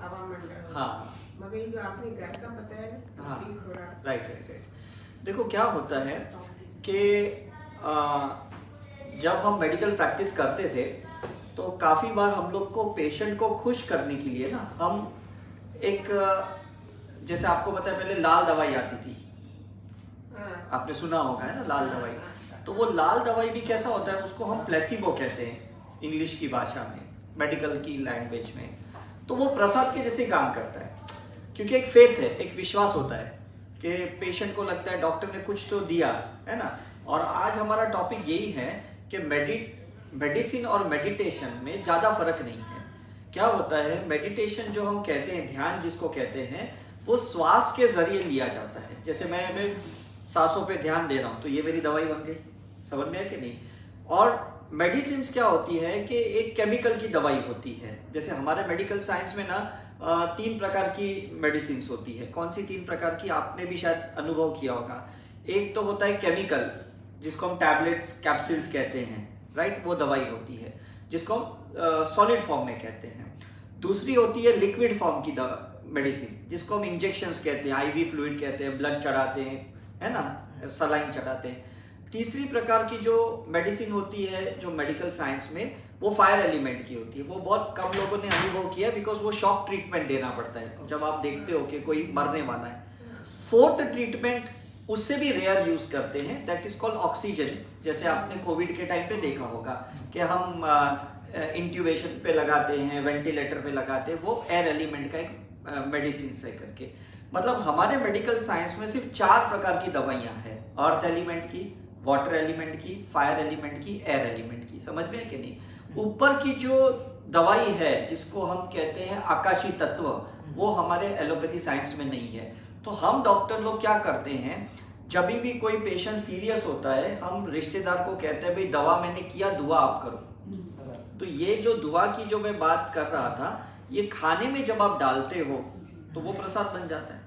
हवा मंडल। हाँ मगर ये जो आपने घर का बताया ना, हाँ प्लीज थोड़ा। राइट। देखो क्या होता है कि जब हम मेडिकल प्रैक्टिस करते थे तो काफ़ी बार हम लोग को पेशेंट को खुश करने के लिए ना हम एक जैसे आपको पता है पहले लाल दवाई आती थी, आपने सुना होगा है ना लाल दवाई। तो वो लाल दवाई भी कैसा होता है, उसको हम प्लेसिबो कहते हैं इंग्लिश की भाषा में, मेडिकल की लैंग्वेज में। तो वो प्रसाद के जैसे काम करता है, क्योंकि एक फेथ है, एक विश्वास होता है कि पेशेंट को लगता है डॉक्टर ने कुछ तो दिया है ना। और आज हमारा टॉपिक यही है कि मेडिसिन और मेडिटेशन में ज़्यादा फर्क नहीं है। क्या होता है, मेडिटेशन जो हम कहते हैं, ध्यान जिसको कहते हैं, वो श्वास के जरिए लिया जाता है। जैसे मैं सांसों पे ध्यान दे रहा हूँ तो ये मेरी दवाई बन गई, समझ में है कि नहीं। और मेडिसिन क्या होती है कि एक केमिकल की दवाई होती है। जैसे हमारे मेडिकल साइंस में ना 3 प्रकार की मेडिसिन होती है। कौन सी 3 प्रकार की, आपने भी शायद अनुभव किया होगा। एक तो होता है केमिकल, जिसको हम टैबलेट्स कैप्सूल्स कहते हैं, राइट, वो दवाई होती है जिसको हम सॉलिड फॉर्म में कहते हैं। दूसरी होती है लिक्विड फॉर्म की मेडिसिन, जिसको हम इंजेक्शंस कहते हैं, आईवी फ्लूइड कहते हैं, ब्लड चढ़ाते हैं, है ना, सलाइन चढ़ाते हैं। तीसरी प्रकार की जो मेडिसिन होती है जो मेडिकल साइंस में, वो फायर एलिमेंट की होती है। वो बहुत कम लोगों ने अनुभव किया, बिकॉज वो शॉक ट्रीटमेंट देना पड़ता है जब आप देखते हो कि कोई मरने वाला है। फोर्थ ट्रीटमेंट उससे भी रेयर यूज करते हैं, दैट इज कॉल्ड ऑक्सीजन। जैसे आपने कोविड के टाइम पे देखा होगा कि हम इंट्यूबेशन पे लगाते हैं, वेंटिलेटर पे लगाते हैं, वो एयर एलिमेंट का एक मेडिसिन से करके। मतलब हमारे मेडिकल साइंस में सिर्फ 4 प्रकार की दवाइयां हैं, अर्थ एलिमेंट की, वाटर एलिमेंट की, फायर एलिमेंट की, एयर एलिमेंट की। समझ में है कि नहीं। ऊपर की जो दवाई है जिसको हम कहते हैं आकाशी तत्व, वो हमारे एलोपैथी साइंस में नहीं है। तो हम डॉक्टर लोग क्या करते हैं, जब भी कोई पेशेंट सीरियस होता है, हम रिश्तेदार को कहते हैं भाई दवा मैंने किया, दुआ आप करो। तो ये जो दुआ की जो मैं बात कर रहा था, ये खाने में जब आप डालते हो तो वो प्रसाद बन जाता है,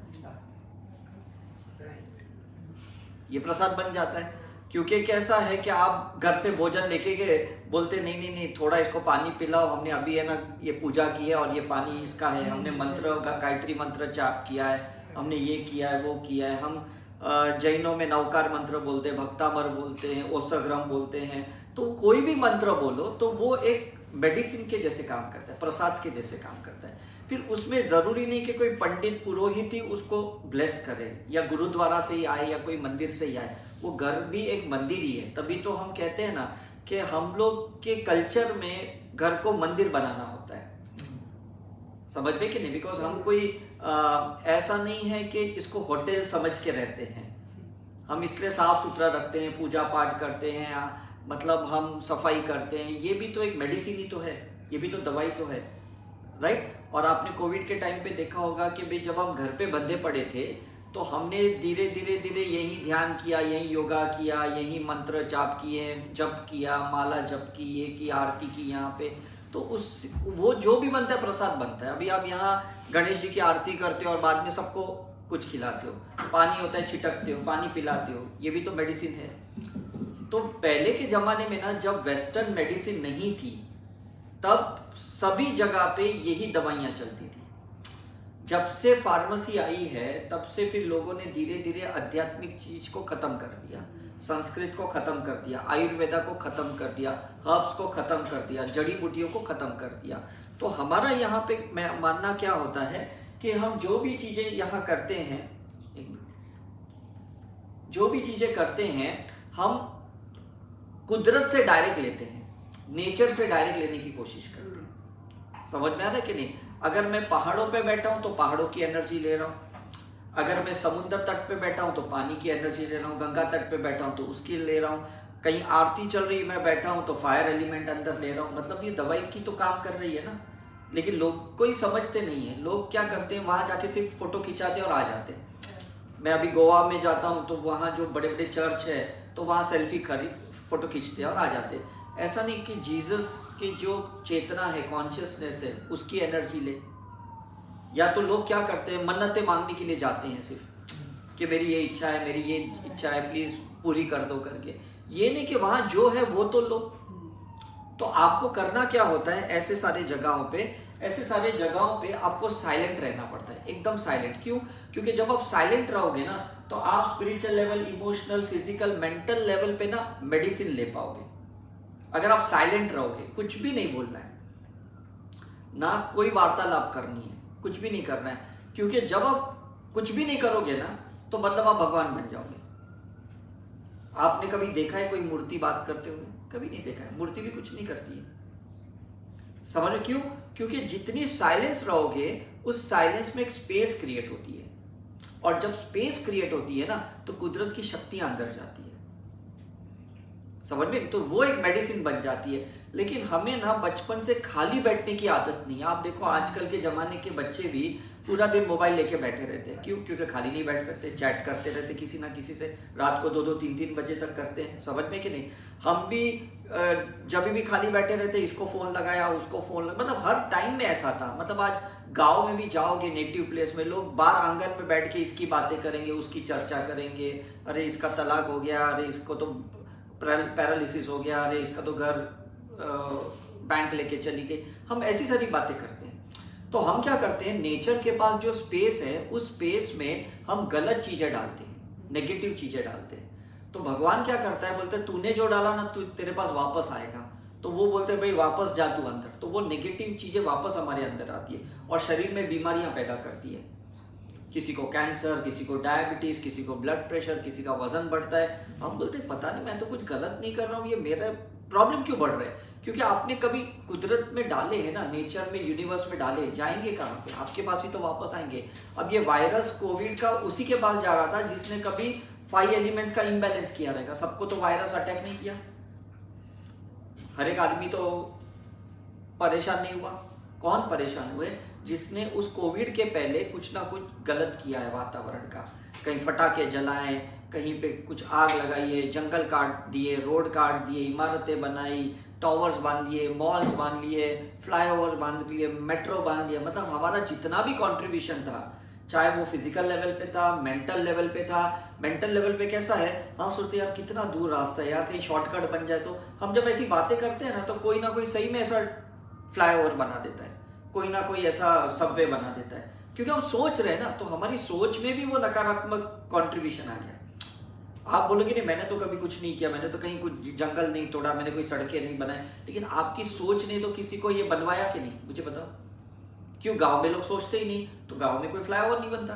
ये प्रसाद बन जाता है। क्योंकि कैसा है कि आप घर से भोजन लेके गए, बोलते नहीं नहीं नहीं थोड़ा इसको पानी पिलाओ, हमने अभी है ना ये पूजा की है और ये पानी इसका है, हमने मंत्र का गायत्री मंत्र जाप किया है, हमने ये किया है वो किया है। हम जैनों में नवकार मंत्र बोलते हैं, भक्तामर बोलते हैं, ओसग्रम बोलते हैं। तो कोई भी मंत्र बोलो तो वो एक मेडिसिन के जैसे काम करता है, प्रसाद के जैसे काम करता है। फिर उसमें जरूरी नहीं कि कोई पंडित पुरोहित ही उसको ब्लेस करे, या गुरुद्वारा से ही आए या कोई मंदिर से ही आए। वो घर भी एक मंदिर ही है। तभी तो हम कहते हैं ना कि हम लोग के कल्चर में घर को मंदिर बनाना होता है, समझ में कि नहीं। बिकॉज हम कोई ऐसा नहीं है कि इसको होटल समझ के रहते हैं। हम इसलिए साफ सुथरा रखते हैं, पूजा पाठ करते हैं, मतलब हम सफाई करते हैं। ये भी तो एक मेडिसिन ही तो है, ये भी तो दवाई तो है, राइट। और आपने कोविड के टाइम पे देखा होगा कि भाई जब हम घर पे बंधे पड़े थे तो हमने धीरे धीरे धीरे यही ध्यान किया, यही योगा किया, यही मंत्र जाप किए, जप किया, माला जप की, ये की, आरती की यहाँ पे। तो उस वो जो भी बनता है प्रसाद बनता है। अभी आप यहाँ गणेश जी की आरती करते हो और बाद में सबको कुछ खिलाते हो, पानी होता है छिटकते हो, पानी पिलाते हो, ये भी तो मेडिसिन है। तो पहले के जमाने में ना, जब वेस्टर्न मेडिसिन नहीं थी, तब सभी जगह पे यही दवाइयां चलती थी। जब से फार्मेसी आई है तब से फिर लोगों ने धीरे धीरे आध्यात्मिक चीज को खत्म कर दिया, संस्कृत को खत्म कर दिया, आयुर्वेदा को खत्म कर दिया, हर्ब्स को खत्म कर दिया, जड़ी बूटियों को खत्म कर दिया। तो हमारा यहाँ पे मैं मानना क्या होता है कि हम जो भी चीजें यहाँ करते हैं, जो भी चीजें करते हैं, हम कुदरत से डायरेक्ट लेते हैं, नेचर से डायरेक्ट लेने की कोशिश करते हैं। समझ में आ रहा है कि नहीं। अगर मैं पहाड़ों पे बैठा हूं तो पहाड़ों की एनर्जी ले रहा हूं, अगर मैं समुद्र तट पे बैठा हूं तो पानी की एनर्जी ले रहा हूं, गंगा तट पे बैठा हूं तो उसकी ले रहा हूं, कहीं आरती चल रही मैं बैठा हूं तो फायर एलिमेंट अंदर ले रहा हूं। मतलब ये दवाई की तो काम कर रही है ना। लेकिन लोग कोई समझते नहीं है। लोग क्या करते हैं, वहां जाके सिर्फ फोटो खिंचाते और आ जाते हैं। मैं अभी गोवा में जाता हूँ तो वहाँ जो बड़े बड़े चर्च है तो वहाँ सेल्फी फोटो खींचते हैं और आ जाते हैं। ऐसा नहीं कि जीसस की जो चेतना है, कॉन्शियसनेस है, उसकी एनर्जी ले। या तो लोग क्या करते हैं, मन्नतें मांगने के लिए जाते हैं सिर्फ कि मेरी ये इच्छा है, मेरी ये इच्छा है, प्लीज पूरी कर दो करके। ये नहीं कि वहां जो है वो तो लो। तो आपको करना क्या होता है, ऐसे सारे जगहों पे ऐसे सारे जगहों पे आपको साइलेंट रहना पड़ता है, एकदम साइलेंट। क्यों? क्योंकि जब आप साइलेंट रहोगे ना तो आप spiritual level, emotional, physical, mental level पे ना मेडिसिन ले पाओगे। अगर आप साइलेंट रहोगे, कुछ भी नहीं बोलना है ना, कोई वार्तालाप करनी है, कुछ भी नहीं करना है, क्योंकि जब आप कुछ भी नहीं करोगे ना तो मतलब आप भगवान बन जाओगे। आपने कभी देखा है कोई मूर्ति बात करते हुए? कभी नहीं देखा है। मूर्ति भी कुछ नहीं करती है, समझ में? क्यों? क्योंकि जितनी साइलेंस रहोगे उस साइलेंस में एक स्पेस क्रिएट होती है, और जब स्पेस क्रिएट होती है ना तो कुदरत की शक्तियां अंदर जाती है, समझ में? तो वो एक मेडिसिन बन जाती है। लेकिन हमें ना बचपन से खाली बैठने की आदत नहीं है। आप देखो आजकल के जमाने के बच्चे भी पूरा दिन मोबाइल लेके बैठे रहते हैं। क्यों? क्योंकि खाली नहीं बैठ सकते, चैट करते रहते किसी ना किसी से, रात को 2-2, 3-3 बजे तक करते हैं, समझ में कि नहीं? हम भी जब भी खाली बैठे रहते, इसको फोन लगाया, उसको फोन लगा, मतलब हर टाइम में ऐसा था। मतलब आज गांव में भी जाओगे, नेटिव प्लेस में, लोग बाहर आंगन में बैठ के इसकी बातें करेंगे, उसकी चर्चा करेंगे, अरे इसका तलाक हो गया, अरे इसको तो पैरालिसिस हो गया, अरे इसका तो घर बैंक लेके चली गई। हम ऐसी सारी बातें करते हैं। तो हम क्या करते हैं, नेचर के पास जो स्पेस है उस स्पेस में हम गलत चीजें डालते हैं, नेगेटिव चीजें डालते हैं। तो भगवान क्या करता है, बोलते हैं तूने जो डाला ना तू तेरे पास वापस आएगा। तो वो बोलते हैं भाई वापस जा तू अंदर। तो वो नेगेटिव चीजें वापस हमारे अंदर आती है और शरीर में बीमारियां पैदा करती है। किसी को कैंसर, किसी को डायबिटीज, किसी को ब्लड प्रेशर, किसी का वजन बढ़ता है। हम बोलते हैं पता नहीं, मैं तो कुछ गलत नहीं कर रहा हूँ, ये मेरा प्रॉब्लम क्यों बढ़ रहा है? क्योंकि आपने कभी कुदरत में डाले हैं ना, नेचर में, यूनिवर्स में डाले, जाएंगे कहाँ पे? आपके पास ही तो वापस आएंगे। अब ये वायरस कोविड का उसी के पास जा रहा था जिसने कभी 5 एलिमेंट्स का इम्बैलेंस किया रहेगा। सबको तो वायरस अटैक नहीं किया, हर एक आदमी तो परेशान नहीं हुआ। कौन परेशान हुए? जिसने उस कोविड के पहले कुछ ना कुछ गलत किया है वातावरण का। कहीं फटाके जलाए, कहीं पे कुछ आग लगाई है, जंगल काट दिए, रोड काट दिए, इमारतें बनाई, टावर्स बांध दिए, मॉल्स बांध लिए, फ्लाईओवर्स बांध लिए, मेट्रो बांध दिया। मतलब हमारा जितना भी कंट्रीब्यूशन था, चाहे वो फिजिकल लेवल पे था, मेंटल लेवल पे था। मेंटल लेवल पे कैसा है, हम सोचते यार कितना दूर रास्ता है यार, कहीं शॉर्टकट बन जाए तो। हम जब ऐसी बातें करते हैं ना तो कोई ना कोई सही में ऐसा फ्लाईओवर बना देता है, कोई ना कोई ऐसा सबवे बना देता है, क्योंकि हम सोच रहे हैं ना। तो हमारी सोच में भी वो नकारात्मक कंट्रीब्यूशन आ गया। आप बोलोगे नहीं मैंने तो कभी कुछ नहीं किया, मैंने तो कहीं कुछ जंगल नहीं तोड़ा, मैंने कोई सड़कें नहीं बनाई, लेकिन आपकी सोच ने तो किसी को ये बनवाया कि नहीं? मुझे बताओ। क्यों? गांव में लोग सोचते ही नहीं, तो गांव में कोई फ्लाईओवर नहीं बनता।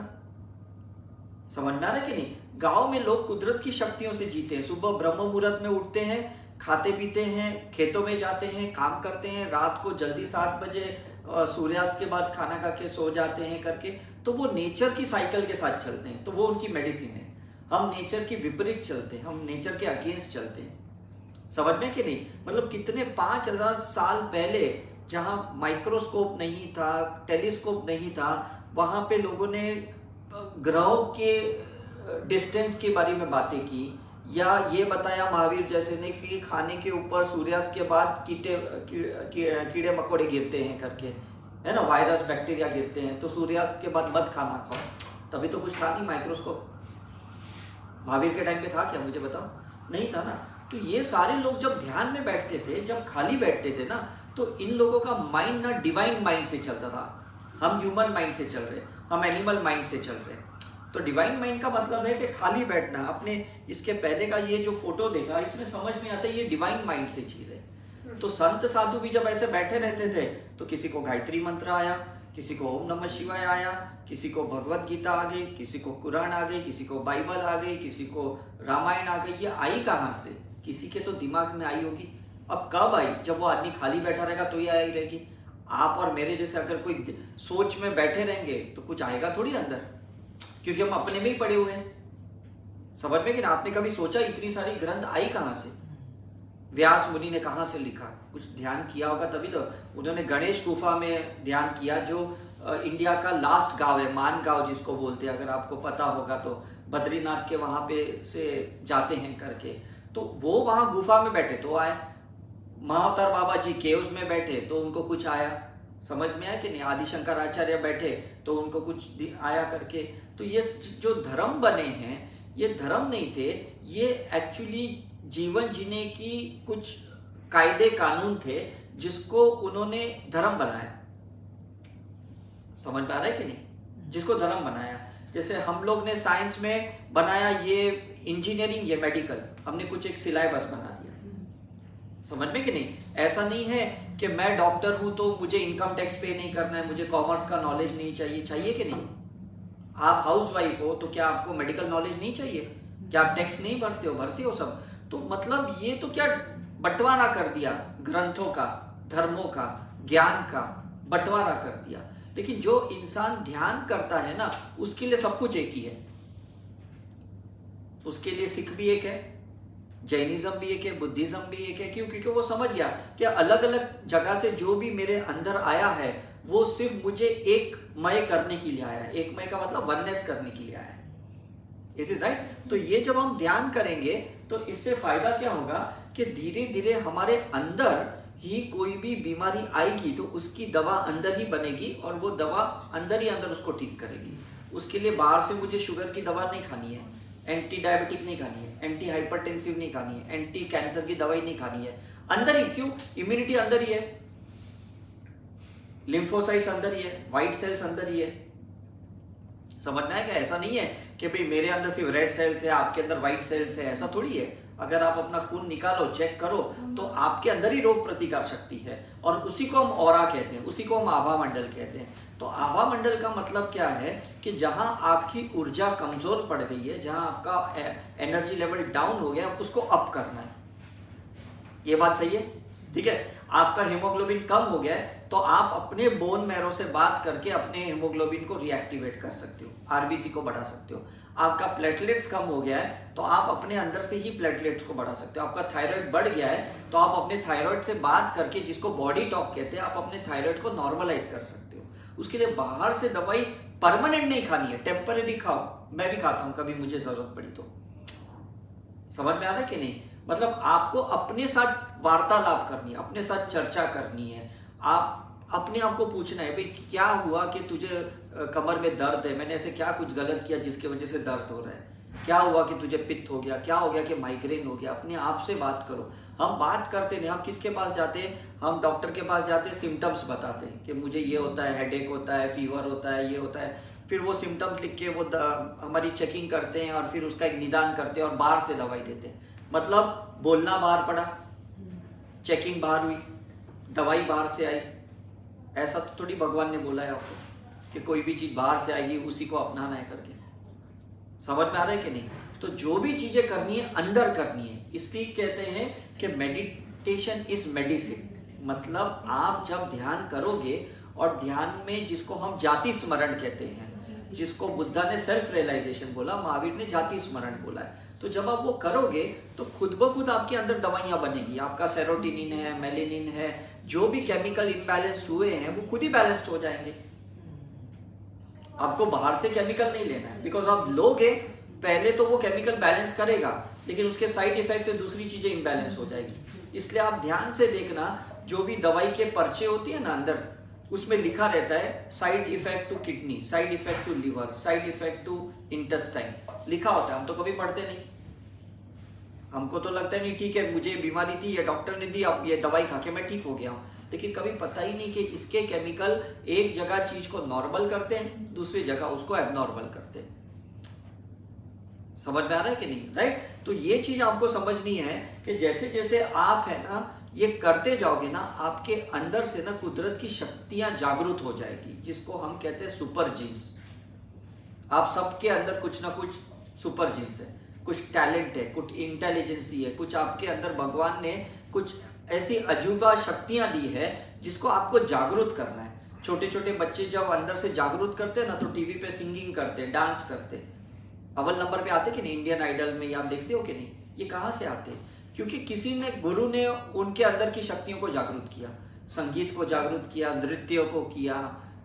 समझना रहे कि नहीं? गांव में लोग कुदरत की शक्तियों से जीते हैं। सुबह ब्रह्म मुहूर्त में उठते हैं, खाते पीते हैं, खेतों में जाते हैं, काम करते हैं, रात को जल्दी 7 बजे सूर्यास्त के बाद खाना खा के सो जाते हैं करके। तो वो नेचर की साइकिल के साथ चलते हैं, तो वो उनकी मेडिसिन है। हम नेचर की विपरीत चलते हैं, हम नेचर के अगेंस्ट चलते हैं। समझ में कि नहीं? मतलब कितने 5000 साल पहले जहां माइक्रोस्कोप नहीं था, टेलीस्कोप नहीं था, वहां पे लोगों ने ग्रहों के डिस्टेंस के बारे में बातें की, या ये बताया महावीर जैसे ने कि खाने के ऊपर सूर्यास्त के बाद कीड़े मकोड़े गिरते हैं करके, है ना, वायरस बैक्टीरिया गिरते हैं, तो सूर्यास्त के बाद मत खाना खाओ। तभी तो कुछ था नहीं माइक्रोस्कोप। महावीर के टाइम पे था क्या? मुझे बताओ, नहीं था ना। तो ये सारे लोग जब ध्यान में बैठते थे, जब खाली बैठते थे ना, तो इन लोगों का माइंड ना डिवाइन माइंड से चलता था। हम ह्यूमन माइंड से चल रहे, हम एनिमल माइंड से चल रहे। तो डिवाइन माइंड का मतलब है कि खाली बैठना। अपने इसके पहले का ये जो फोटो देखा, इसमें समझ में आता है ये डिवाइन माइंड से जी रहे। तो संत साधु भी जब ऐसे बैठे रहते थे तो किसी को गायत्री मंत्र आया, किसी को ओम नमः शिवाय आया, किसी को भगवत गीता आ गई, किसी को कुरान आ गई, किसी को बाइबल आ गई, किसी को रामायण आ गई। ये आई कहाँ से? किसी के तो दिमाग में आई होगी। अब कब आई? जब वो आदमी खाली बैठा रहेगा तो ये आई रहेगी। आप और मेरे जैसे अगर कोई सोच में बैठे रहेंगे तो कुछ आएगा थोड़ी अंदर, क्योंकि हम अपने में ही पड़े हुए हैं। समझ में कि ना? आपने कभी सोचा इतनी सारी ग्रंथ आई कहाँ से? व्यास मुनि ने कहाँ से लिखा? कुछ ध्यान किया होगा तभी तो। उन्होंने गणेश गुफा में ध्यान किया, जो इंडिया का लास्ट गांव है, मान गांव जिसको बोलते हैं, अगर आपको पता होगा तो। बद्रीनाथ के वहां पे से जाते हैं करके, तो वो वहां गुफा में बैठे तो आए। महाअवतार बाबा जी केव्स में बैठे तो उनको कुछ आया। समझ में आया कि नहीं? आदि शंकराचार्य बैठे तो उनको कुछ आया करके। तो ये जो धर्म बने हैं, ये धर्म नहीं थे, ये एक्चुअली जीवन जीने की कुछ कायदे कानून थे जिसको उन्होंने धर्म बनाया। समझ में आ रहा है कि नहीं? जिसको धर्म बनाया, जैसे हम लोग ने साइंस में बनाया ये इंजीनियरिंग, ये मेडिकल, हमने कुछ एक सिलेबस बना दिया, समझ में कि नहीं? ऐसा नहीं है कि मैं डॉक्टर हूं तो मुझे इनकम टैक्स पे नहीं करना है, मुझे कॉमर्स का नॉलेज नहीं चाहिए, चाहिए कि नहीं? आप हाउस वाइफ हो तो क्या आपको मेडिकल नॉलेज नहीं चाहिए? क्या आप टैक्स नहीं भरते हो? भरते हो सब। तो मतलब ये तो क्या बंटवारा कर दिया, ग्रंथों का, धर्मों का, ज्ञान का बंटवारा कर दिया। लेकिन जो इंसान ध्यान करता है ना, उसके लिए सब कुछ एक ही है। उसके लिए सिख भी एक है, जैनिज्म भी एक है, बुद्धिज्म भी एक है। क्यों? क्योंकि वो समझ गया कि अलग अलग जगह से जो भी मेरे अंदर आया है वो सिर्फ मुझे एक मय करने के लिए आया है। एक मय का मतलब वननेस करने के लिए आया है। Is it right? तो ये जब हम ध्यान करेंगे तो इससे फायदा क्या होगा कि धीरे धीरे हमारे अंदर ही कोई भी बीमारी आएगी तो उसकी दवा अंदर ही बनेगी और वो दवा अंदर ही अंदर उसको ठीक करेगी। उसके लिए बाहर से मुझे शुगर की दवा नहीं खानी है, एंटी डायबिटिक नहीं खानी है, एंटी हाइपरटेंसिव नहीं खानी है, एंटी कैंसर की दवाई नहीं खानी है। अंदर ही, क्यों? इम्यूनिटी अंदर ही है, लिम्फोसाइट्स अंदर ही है, व्हाइट सेल्स अंदर ही है। समझना है क्या? ऐसा नहीं है कि भाई मेरे अंदर सिर्फ रेड सेल्स है, आपके अंदर व्हाइट सेल्स है, ऐसा थोड़ी है। अगर आप अपना खून निकालो, चेक करो, तो आपके अंदर ही रोग प्रतिकार शक्ति है और उसी को हम ऑरा कहते हैं, उसी को हम आभा मंडल कहते हैं। तो आभा मंडल का मतलब क्या है कि जहां आपकी ऊर्जा कमजोर पड़ गई है, जहां आपका एनर्जी लेवल डाउन हो गया, उसको अप करना है। ये बात सही है? ठीक है। आपका हीमोग्लोबिन कम हो गया है तो आप अपने बोन मैरो से बात करके अपने हीमोग्लोबिन को रिएक्टिवेट कर सकते हो, आरबीसी को बढ़ा सकते हो। आपका प्लेटलेट्स कम हो गया है तो आप अपने अंदर से ही प्लेटलेट्स को बढ़ा सकते हो। आपका थायराइड बढ़ गया है तो आप अपने थायराइड से बात करके, जिसको बॉडी टॉक कहते हैं, आप अपने थायराइड को नॉर्मलाइज कर सकते हो। उसके लिए बाहर से दवाई परमानेंट नहीं खानी है, टेम्पररी खाओ। मैं भी खाता हूं कभी मुझे जरूरत पड़ी तो। समझ में आ रहा है कि नहीं? मतलब आपको अपने साथ वार्तालाप करनी है, अपने साथ चर्चा करनी है। आप अपने आप को पूछना है, भाई क्या हुआ कि तुझे कमर में दर्द है, मैंने ऐसे क्या कुछ गलत किया जिसकी वजह से दर्द हो रहा है? क्या हुआ कि तुझे पित्त हो गया? क्या हो गया कि माइग्रेन हो गया? अपने आप से बात करो। हम बात करते नहीं, हम किसके पास जाते हैं? हम डॉक्टर के पास जाते हैं, सिम्टम्स बताते हैं कि मुझे ये होता है, हेडेक होता है, फीवर होता है, ये होता है। फिर वो सिम्टम्स लिख के वो हमारी चेकिंग करते हैं और फिर उसका एक निदान करते हैं और बाहर से दवाई देते हैं। मतलब बोलना बाहर पड़ा, चेकिंग बाहर हुई, दवाई बाहर से आई। ऐसा तो थोड़ी भगवान ने बोला है आपको कि कोई भी चीज बाहर से आएगी उसी को अपनाना है करके। समझ में आ रहा है कि नहीं? तो जो भी चीजें करनी है अंदर करनी है। इसलिए कहते हैं कि मेडिटेशन इज मेडिसिन। मतलब आप जब ध्यान करोगे, और ध्यान में जिसको हम जाति स्मरण कहते हैं, जिसको बुद्धा ने सेल्फ रियलाइजेशन बोला, महावीर ने जाति स्मरण बोला है, तो जब आप वो करोगे तो खुद ब खुद आपके अंदर दवाइयां बनेगी। आपका सेरोटोनिन है, मेलेनिन है, जो भी केमिकल इम्बैलेंस हुए हैं वो खुद ही बैलेंस्ड हो जाएंगे। आपको बाहर से केमिकल नहीं लेना है, बिकॉज आप लोगे पहले तो वो केमिकल बैलेंस करेगा, लेकिन उसके साइड इफेक्ट से दूसरी चीजें इम्बैलेंस हो जाएगी। इसलिए आप ध्यान से देखना, जो भी दवाई के पर्चे होती है ना अंदर, उसमें लिखा रहता है side effect to kidney, side effect to liver, side effect to intestine, लिखा होता है। हम तो कभी पढ़ते नहीं, हमको तो लगता है नहीं ठीक है, मुझे बीमारी थी, ये डॉक्टर ने दी, अब ये दवाई खा के मैं ठीक हो गया हूं। लेकिन कभी पता ही नहीं कि इसके केमिकल एक जगह चीज को नॉर्मल करते हैं, दूसरी जगह उसको एबनॉर्मल करते हैं। समझ में आ रहा है कि नहीं? राइट? तो ये चीज आपको समझनी है कि जैसे जैसे आप है ना ये करते जाओगे ना, आपके अंदर से ना कुदरत की शक्तियां जागृत हो जाएगी, जिसको हम कहते हैं सुपर जीन्स। आप सबके अंदर कुछ ना कुछ सुपर जीन्स है, कुछ टैलेंट है, कुछ इंटेलिजेंसी है, कुछ आपके अंदर भगवान ने कुछ ऐसी अजूबा शक्तियां दी है जिसको आपको जागृत करना है। छोटे छोटे बच्चे जब अंदर से जागृत करते हैं ना तो टीवी पे सिंगिंग करते, डांस करते, अव्वल नंबर पे आते कि नहीं? इंडियन आइडल में आप देखते हो कि नहीं? ये कहां से आते? क्योंकि किसी ने, गुरु ने उनके अंदर की शक्तियों को जागृत किया, संगीत को जागृत किया, नृत्य को किया।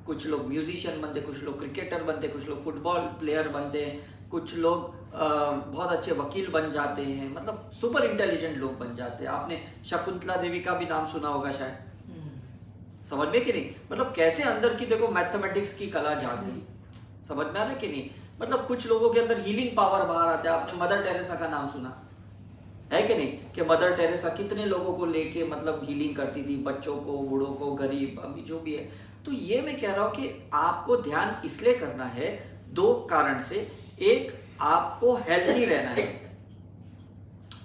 कुछ लोग म्यूजिशियन बनते, कुछ लोग क्रिकेटर बनते, कुछ लोग फुटबॉल प्लेयर बनते, कुछ लोग बहुत अच्छे वकील बन जाते हैं, मतलब सुपर इंटेलिजेंट लोग बन जाते हैं। आपने शकुंतला देवी का भी नाम सुना होगा शायद। समझ में कि नहीं? मतलब कैसे अंदर की देखो मैथमेटिक्स की कला जाग गई। समझ में आ रहा है कि नहीं? मतलब कुछ लोगों के अंदर हीलिंग पावर बाहर आता है। आपने मदर टेरेसा का नाम सुना है कि नहीं? कि मदर टेरेसा कितने लोगों को लेके मतलब हीलिंग करती थी, बच्चों को, बूढ़ों को, गरीब, अभी जो भी है। तो ये मैं कह रहा हूं कि आपको ध्यान इसलिए करना है 2 कारण से। एक, आपको हेल्थी रहना है,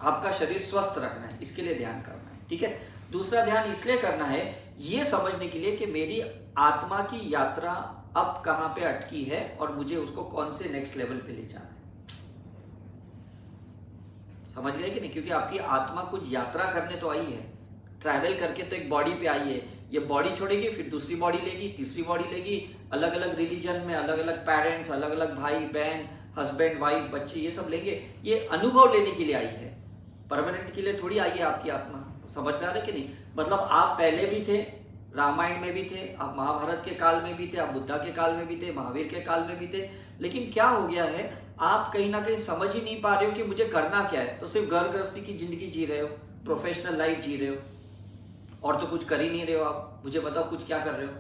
आपका शरीर स्वस्थ रखना है, इसके लिए ध्यान करना है, ठीक है। दूसरा, ध्यान इसलिए करना है ये समझने के लिए कि मेरी आत्मा की यात्रा अब कहां पे अटकी है और मुझे उसको कौन से नेक्स्ट लेवल पे ले जाना है। समझ गए कि नहीं? क्योंकि आपकी आत्मा कुछ यात्रा करने तो आई है, ट्रैवल करके तो एक बॉडी पे आई है। ये बॉडी छोड़ेगी, फिर दूसरी बॉडी लेगी, तीसरी बॉडी लेगी, अलग अलग रिलीजन में अलग अलग पेरेंट्स, अलग अलग भाई बहन, हस्बैंड वाइफ, बच्चे, ये सब लेंगे। ये अनुभव लेने के लिए आई है, परमानेंट के लिए थोड़ी आई है आपकी आत्मा। समझ में आ रहा है कि नहीं? मतलब आप पहले भी थे, रामायण में भी थे, आप महाभारत के काल में भी थे, आप बुद्धा के काल में भी थे, महावीर के काल में भी थे। लेकिन क्या हो गया है, आप कहीं ना कहीं समझ ही नहीं पा रहे हो कि मुझे करना क्या है। तो सिर्फ घर गृहस्थी की जिंदगी जी रहे हो, प्रोफेशनल लाइफ जी रहे हो, और तो कुछ कर ही नहीं रहे हो आप। मुझे बताओ कुछ क्या कर रहे हो?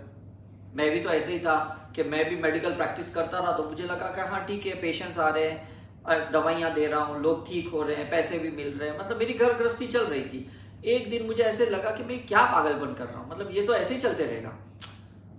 मैं भी तो ऐसे ही था कि मैं भी मेडिकल प्रैक्टिस करता था, तो मुझे लगा कि हाँ ठीक है, पेशेंट्स आ रहे हैं, दवाइयां दे रहा हूँ, लोग ठीक हो रहे हैं, पैसे भी मिल रहे हैं, मतलब मेरी घर गृहस्थी चल रही थी। एक दिन मुझे ऐसे लगा कि मैं क्या पागलपन कर रहा हूँ, मतलब ये तो ऐसे ही चलते रहेगा।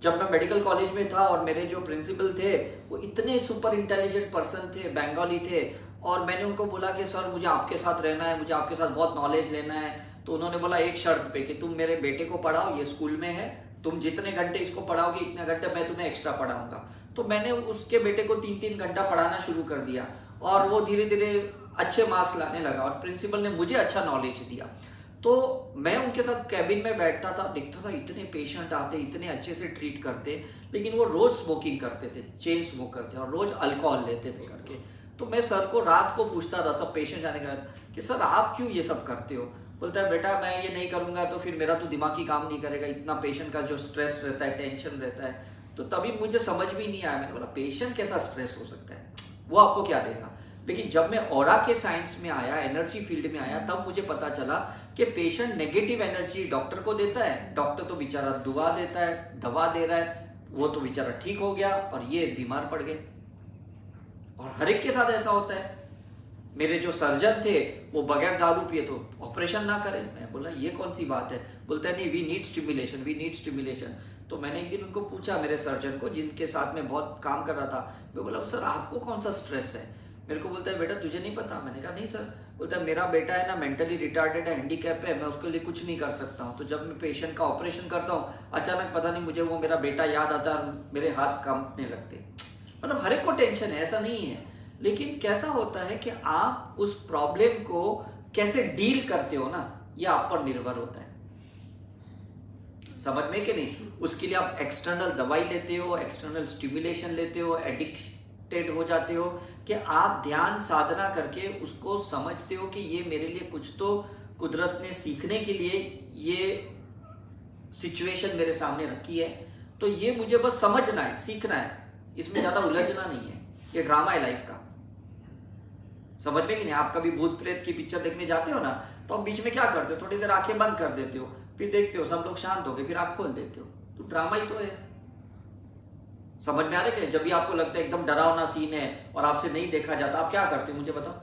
जब मैं मेडिकल कॉलेज में था और मेरे जो प्रिंसिपल थे वो इतने सुपर इंटेलिजेंट पर्सन थे, बंगाली थे, और मैंने उनको बोला कि सर मुझे आपके साथ रहना है, मुझे आपके साथ बहुत नॉलेज लेना है। तो उन्होंने बोला एक शर्त पे कि तुम मेरे बेटे को पढ़ाओ, ये स्कूल में है, तुम जितने घंटे इसको पढ़ाओगे इतने घंटे मैं तुम्हें एक्स्ट्रा पढ़ाऊंगा। तो मैंने उसके बेटे को 3-3 घंटा पढ़ाना शुरू कर दिया और वो धीरे धीरे अच्छे मार्क्स लाने लगा और प्रिंसिपल ने मुझे अच्छा नॉलेज दिया। तो मैं उनके साथ कैबिन में बैठता था, देखता था इतने पेशेंट आते, इतने अच्छे से ट्रीट करते, लेकिन वो रोज स्मोकिंग करते थे, चेन स्मोकर थे और रोज अल्कोहल लेते थे करके। तो मैं सर को रात को पूछता था सब पेशेंट आने के बाद कि सर आप क्यों ये सब करते हो? बोलता है बेटा मैं ये नहीं करूंगा तो फिर मेरा तो दिमाग ही काम नहीं करेगा, इतना पेशेंट का जो स्ट्रेस रहता है, टेंशन रहता है। तो तभी मुझे समझ भी नहीं आया, मैंने बोला पेशेंट कैसा स्ट्रेस हो सकता है, वो आपको क्या देगा। लेकिन जब मैं ऑरा के साइंस में आया, एनर्जी फील्ड में आया, तब मुझे पता चला कि पेशेंट नेगेटिव एनर्जी डॉक्टर को देता है, डॉक्टर तो बेचारा दुआ देता है, दवा दे रहा है, वो तो बेचारा ठीक हो गया और ये बीमार पड़ गए। और हर एक के साथ ऐसा होता है। मेरे जो सर्जन थे वो बगैर दारू पिए तो ऑपरेशन ना करें। मैं बोला ये कौन सी बात है? बोलता है नहीं, we need stimulation, we need stimulation. तो मैंने एक दिन उनको पूछा, मेरे सर्जन को जिनके साथ में बहुत काम कर रहा था, मैं बोला सर आपको कौन सा स्ट्रेस है? मेरे को बोलता है बेटा तुझे नहीं पता। मैंने कहा नहीं सर। बोलता है मेरा बेटा है ना मेंटली रिटार्डेड है, हैंडीकैप है, मैं उसके लिए कुछ नहीं कर सकता हूँ। तो जब मैं पेशेंट का ऑपरेशन करता हूँ अचानक पता नहीं मुझे वो मेरा बेटा याद आता है, मेरे हाथ कांपने लगते। मतलब हर एक को टेंशन है, ऐसा नहीं है। लेकिन कैसा होता है कि आप उस प्रॉब्लम को कैसे डील करते हो ना, ये आप पर निर्भर होता है। समझ में कि नहीं? उसके लिए आप एक्सटर्नल दवाई लेते हो, एक्सटर्नल स्टिमुलेशन लेते हो, एडिक्टेड हो जाते हो कि आप ध्यान साधना करके उसको समझते हो कि ये मेरे लिए कुछ तो कुदरत ने सीखने के लिए ये सिचुएशन मेरे सामने रखी है, तो ये मुझे बस समझना है, सीखना है, इसमें ज्यादा उलझना नहीं है। ये ड्रामा है लाइफ का। समझ में कि नहीं? आप कभी भूत प्रेत की पिक्चर देखने जाते हो ना, तो आप बीच में क्या करते हो? थोड़ी देर आंखें बंद कर देते हो, फिर देखते हो सब लोग शांत हो गए, फिर आंख खोल देते हो। तो ड्रामा ही तो है। समझ में आ रहा है कि जब भी आपको लगता है एकदम डरावना सीन है और आपसे नहीं देखा जाता, आप क्या करते हो मुझे बताओ?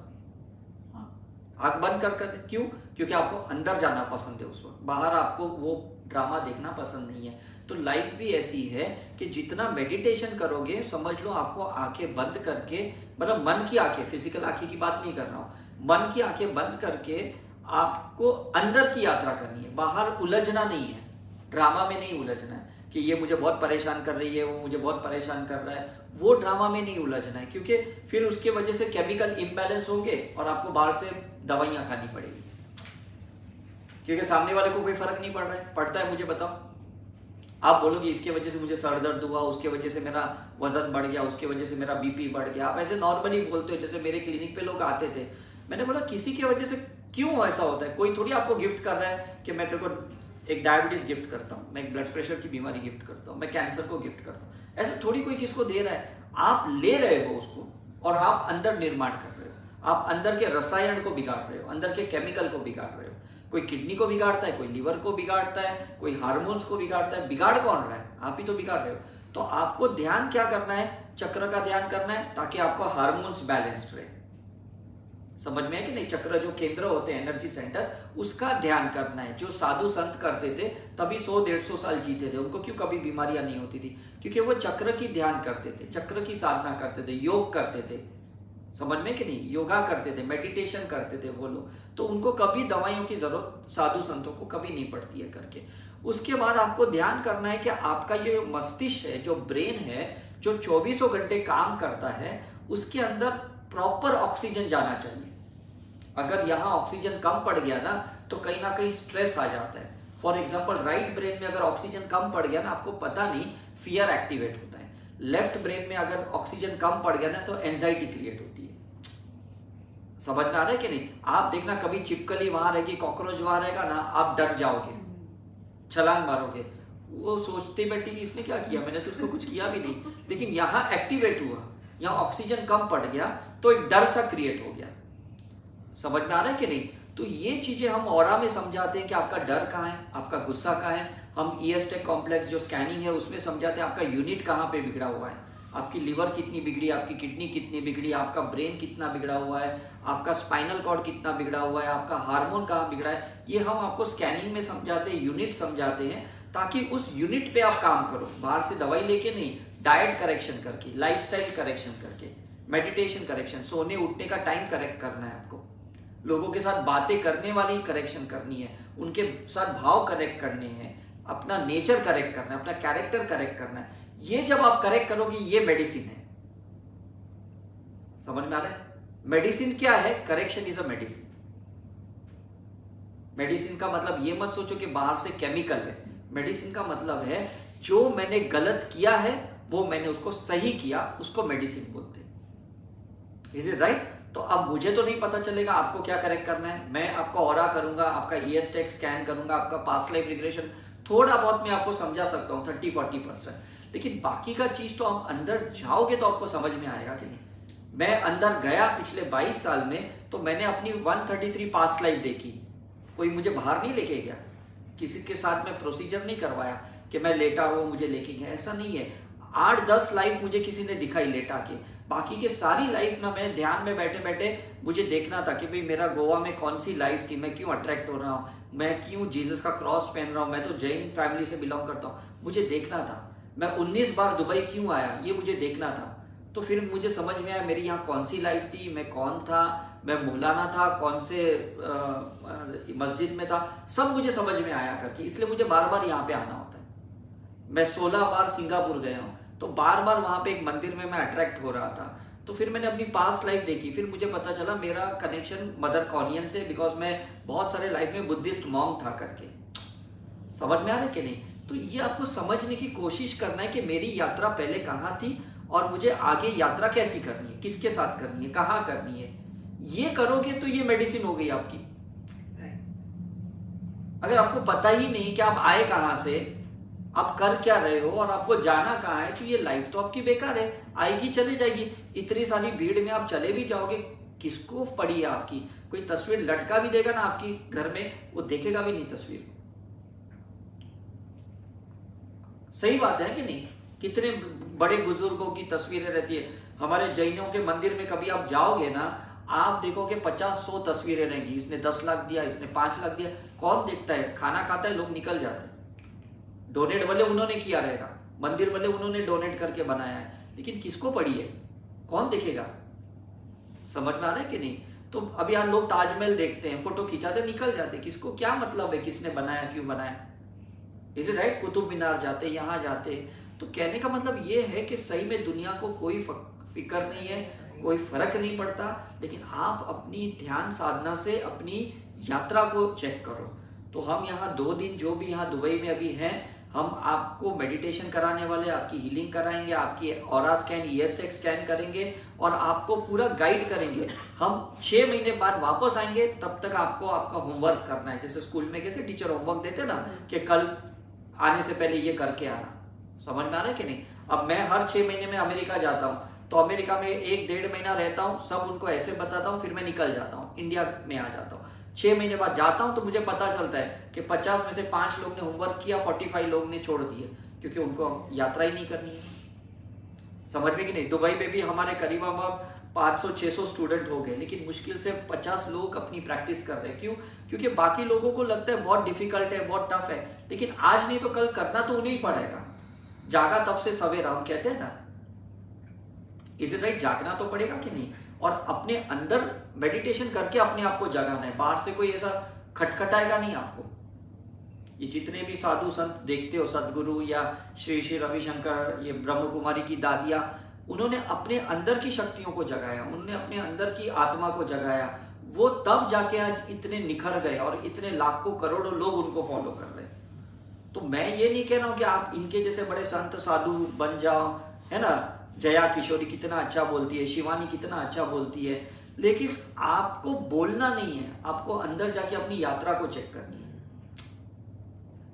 आंख बंद कर क्यों? क्योंकि आपको अंदर जाना पसंद है उस वक्त, बाहर आपको वो ड्रामा देखना पसंद नहीं है। तो लाइफ भी ऐसी है कि जितना मेडिटेशन करोगे, समझ लो आपको आंखें बंद करके, मतलब मन की आंखें, फिजिकल आंखें की बात नहीं कर रहा हूं, मन की आंखें बंद करके आपको अंदर की यात्रा करनी है, बाहर उलझना नहीं है, ड्रामा में नहीं उलझना है कि ये मुझे बहुत परेशान कर रही है, वो मुझे बहुत परेशान कर रहा है, वो ड्रामा में नहीं उलझना है। क्योंकि फिर उसके वजह से केमिकल इम्बैलेंस होंगे और आपको बाहर से दवाइयां खानी पड़ेगी, क्योंकि सामने वाले को कोई फर्क नहीं पड़ रहा है। पड़ता है मुझे बताओ? आप बोलोगे इसके वजह से मुझे सर दर्द हुआ, उसके वजह से मेरा वजन बढ़ गया, उसके वजह से मेरा बीपी बढ़ गया। आप ऐसे नॉर्मली बोलते हो, जैसे मेरे क्लिनिक पे लोग आते थे। मैंने बोला किसी की वजह से क्यों ऐसा होता है? कोई थोड़ी आपको गिफ्ट कर रहा है कि मैं तेरे को एक डायबिटीज गिफ्ट करता हूँ, मैं एक ब्लड प्रेशर की बीमारी गिफ्ट करता हूँ, मैं कैंसर को गिफ्ट करता हूँ। ऐसा थोड़ी कोई किसको दे रहा है। आप ले रहे हो उसको और आप अंदर निर्माण कर रहे हो, आप अंदर के रसायन को बिगाड़ रहे हो, अंदर के केमिकल को बिगाड़ रहे हो। कोई किडनी को बिगाड़ता है, कोई लिवर को बिगाड़ता है, कोई हार्मोन्स को बिगाड़ता है। बिगाड़ कौन रहा है? आप ही तो बिगाड़ रहे हो। तो आपको ध्यान क्या करना है? चक्र का ध्यान करना है ताकि आपको हार्मोन्स बैलेंस्ड रहे। समझ में है कि नहीं? चक्र जो केंद्र होते हैं, एनर्जी सेंटर, उसका ध्यान करना है। जो साधु संत करते थे तभी 100-150 साल जीते थे, उनको क्यों कभी बीमारियां नहीं होती थी? क्योंकि वो चक्र की ध्यान करते थे, चक्र की साधना करते थे, योग करते थे, समझ में कि नहीं? योगा करते थे, मेडिटेशन करते थे वो लोग, तो उनको कभी दवाइयों की जरूरत साधु संतों को कभी नहीं पड़ती है करके। उसके बाद आपको ध्यान करना है कि आपका ये मस्तिष्क है, जो ब्रेन है, जो 24 घंटे काम करता है, उसके अंदर प्रॉपर ऑक्सीजन जाना चाहिए। अगर यहाँ ऑक्सीजन कम पड़ गया ना तो कहीं ना कहीं स्ट्रेस आ जाता है। फॉर एग्जाम्पल राइट ब्रेन में अगर ऑक्सीजन कम पड़ गया ना, आपको पता नहीं, फियर एक्टिवेट होता है। लेफ्ट ब्रेन में अगर ऑक्सीजन कम पड़ गया ना तो एंजाइटी क्रिएट होती है। समझ में आ रहा है कि नहीं? आप देखना कभी छिपकली वहां रहेगी, कॉकरोच वहां रहेगा ना, आप डर जाओगे, छलांग मारोगे। वो सोचते बैठी इसने क्या किया, मैंने तो उसको कुछ किया भी नहीं, लेकिन यहाँ एक्टिवेट हुआ, यहाँ ऑक्सीजन कम पड़ गया तो एक डर सा क्रिएट हो गया। समझ में आ रहा है कि नहीं? तो ये चीजें हम ऑरा में समझाते हैं कि आपका डर कहाँ है, आपका गुस्सा कहाँ है। हम ईएसटेक कॉम्प्लेक्स जो स्कैनिंग है उसमें समझाते हैं आपका यूनिट कहाँ पे बिगड़ा हुआ है, आपकी लिवर कितनी बिगड़ी, आपकी किडनी कितनी बिगड़ी, आपका ब्रेन कितना बिगड़ा हुआ है, आपका स्पाइनल कॉर्ड कितना बिगड़ा हुआ है, आपका हार्मोन कहाँ बिगड़ा है। ये हम आपको स्कैनिंग में समझाते हैं, यूनिट समझाते हैं, ताकि उस यूनिट पे आप काम करो, बाहर से दवाई लेके नहीं, डाइट करेक्शन करके, लाइफस्टाइल करेक्शन करके, मेडिटेशन करेक्शन, सोने उठने का टाइम करेक्ट करना है आपको, लोगों के साथ बातें करने वाली करेक्शन करनी है, उनके साथ भाव करेक्ट करने हैं, अपना नेचर करेक्ट करना है, अपना कैरेक्टर करेक्ट करना है। ये जब आप करेक्ट करोगे ये मेडिसिन है। समझ में आ रहा है? मेडिसिन क्या है? Correction is a medicine. Medicine का मतलब ये मत सोचो कि बाहर से केमिकल है। मेडिसिन का मतलब है जो मैंने गलत किया है वो मैंने उसको सही किया, उसको मेडिसिन बोलते हैं। Is it right? तो अब मुझे तो नहीं पता चलेगा आपको क्या करेक्ट करना है। मैं आपको ऑरा करूंगा, आपका ईएसटेक स्कैन करूंगा, आपका पास्ट लाइफ रिग्रेशन थोड़ा बहुत मैं आपको समझा सकता हूं 30-40%, लेकिन बाकी का चीज तो आप अंदर जाओगे तो आपको समझ में आएगा कि नहीं। मैं अंदर गया पिछले 22 साल में तो मैंने अपनी 133 पास्ट लाइफ देखी, कोई मुझे बाहर नहीं लेके गया, किसी के साथ में प्रोसीजर नहीं करवाया कि मैं लेटा रहूं मुझे लेके गया, ऐसा नहीं है। 8-10 लाइफ मुझे किसी ने दिखाई लेटा के, बाकी के सारी लाइफ ना मैं ध्यान में बैठे बैठे मुझे देखना था कि भाई मेरा गोवा में कौन सी लाइफ थी, मैं क्यों अट्रैक्ट हो रहा हूँ, मैं क्यों जीसस का क्रॉस पहन रहा हूँ, मैं तो जैन फैमिली से बिलोंग करता हूँ, मुझे देखना था। मैं 19 बार दुबई क्यों आया, ये मुझे देखना था। तो फिर मुझे समझ में आया मेरी यहाँ कौन सी लाइफ थी, मैं कौन था, मैं मौलाना था, कौन से मस्जिद में था, सब मुझे समझ में आया करके। इसलिए मुझे बार बार यहाँ पे आना होता है। मैं 16 बार सिंगापुर गया हूँ, तो बार बार वहां पे एक मंदिर में मैं अट्रैक्ट हो रहा था। तो फिर मैंने अपनी पास्ट लाइफ देखी, फिर मुझे पता चला मेरा कनेक्शन मदर कॉनियन से, बिकॉज मैं बहुत सारे लाइफ में बुद्धिस्ट मॉन्क था करके। समझ में आ रहा है कि नहीं? तो ये आपको समझने की कोशिश करना है कि मेरी यात्रा पहले कहाँ थी और मुझे आगे यात्रा कैसी करनी है, किसके साथ करनी है, कहाँ करनी है। ये करोगे तो ये मेडिसिन हो गई आपकी। अगर आपको पता ही नहीं कि आप आए कहां से, आप कर क्या रहे हो और आपको जाना कहाँ है, तो ये लाइफ तो आपकी बेकार है, आएगी चले जाएगी। इतनी सारी भीड़ में आप चले भी जाओगे, किसको पड़ी है आपकी? कोई तस्वीर लटका भी देगा ना आपकी घर में, वो देखेगा भी नहीं तस्वीर। सही बात है कि नहीं? कितने बड़े बुजुर्गों की तस्वीरें रहती है। हमारे जैनों के मंदिर में कभी आप जाओगे ना, आप देखोगे 50-100 तस्वीरें रहेंगी। इसने 10 लाख दिया, इसने 5 लाख दिया। कौन देखता है? खाना खाता है, लोग निकल जाते हैं। डोनेट भले उन्होंने किया रहेगा, मंदिर भले उन्होंने डोनेट करके बनाया है, लेकिन किसको पड़ी है? कौन देखेगा? समझ में आ रहा है कि नहीं? तो अब यार लोग ताजमहल देखते हैं, फोटो खिंचाते निकल जाते, किसको क्या मतलब है किसने बनाया, क्यों बनाया? Is it right? Qutub Minar जाते, यहाँ जाते। तो कहने का मतलब ये है कि सही में दुनिया को कोई फिक्र नहीं है, कोई फर्क नहीं पड़ता, लेकिन आप अपनी ध्यान साधना से अपनी यात्रा को चेक करो। तो हम यहाँ 2 दिन जो भी यहाँ दुबई में अभी हैं, हम आपको मेडिटेशन कराने वाले, आपकी हीलिंग कराएंगे, आपकी ऑरा स्कैन, ईएसटेक स्कैन करेंगे और आपको पूरा गाइड करेंगे। हम 6 महीने बाद वापस आएंगे, तब तक आपको आपका होमवर्क करना है। जैसे स्कूल में कैसे टीचर होमवर्क देते ना कि कल आने से पहले ये करके आना। समझ में आ रहा है कि नहीं? अब मैं हर 6 महीने में अमेरिका जाता हूँ, तो अमेरिका में 1-1.5 महीना रहता हूँ, सब उनको ऐसे बताता हूँ, फिर मैं निकल जाता हूँ, इंडिया में आ जाता हूँ। 6 महीने बाद जाता हूं तो मुझे पता चलता है कि 50 में से 5 लोग ने होमवर्क किया, 45 लोग ने छोड़ दिया, क्योंकि उनको यात्रा ही नहीं करनी है। समझ में कि नहीं? दुबई में भी हमारे करीब 500-600 स्टूडेंट हो गए, लेकिन मुश्किल से 50 लोग अपनी प्रैक्टिस कर रहे हैं। क्यों? क्योंकि बाकी लोगों को लगता है बहुत डिफिकल्ट है, बहुत टफ है, लेकिन आज नहीं तो कल करना तो उन्हें ही पड़ेगा। जागा तब से सवेरा, हम कहते हैं ना, इज इट राइट? जागना तो पड़ेगा कि नहीं? और अपने अंदर मेडिटेशन करके अपने आप को जगाना है, बाहर से कोई ऐसा खटखटाएगा नहीं आपको। ये जितने भी साधु संत देखते हो, सदगुरु या श्री श्री रविशंकर, ये ब्रह्म कुमारी की दादियां, उन्होंने अपने अंदर की शक्तियों को जगाया, उन्होंने अपने अंदर की आत्मा को जगाया। वो तब जाके आज इतने निखर गए और इतने लाखों करोड़ों लोग उनको फॉलो कर रहे हैं। तो मैं ये नहीं कह रहा हूं कि आप इनके जैसे बड़े संत साधु बन जाओ, है ना। जया किशोरी कितना अच्छा बोलती है, शिवानी कितना अच्छा बोलती है, लेकिन आपको बोलना नहीं है, आपको अंदर जाके अपनी यात्रा को चेक करनी है।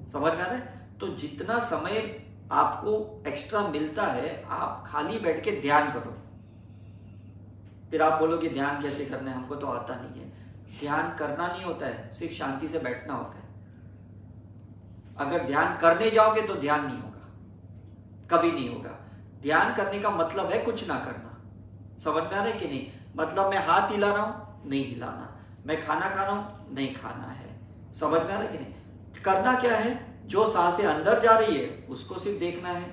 समझ में आ रहा है? तो जितना समय आपको एक्स्ट्रा मिलता है, आप खाली बैठ के ध्यान करो। फिर आप बोलोगे ध्यान कैसे करना है, हमको तो आता नहीं है। ध्यान करना नहीं होता है, सिर्फ शांति से बैठना होता है। अगर ध्यान करने जाओगे तो ध्यान नहीं होगा, कभी नहीं होगा। ध्यान करने का मतलब है कुछ ना करना। समझ में आ रहा है कि नहीं? मतलब मैं हाथ हिला रहा हूं, नहीं हिलाना। मैं खाना खा रहा हूं, नहीं खाना है। समझ में आ रहा है कि नहीं? करना क्या है? जो सांसें अंदर जा रही है उसको सिर्फ देखना है,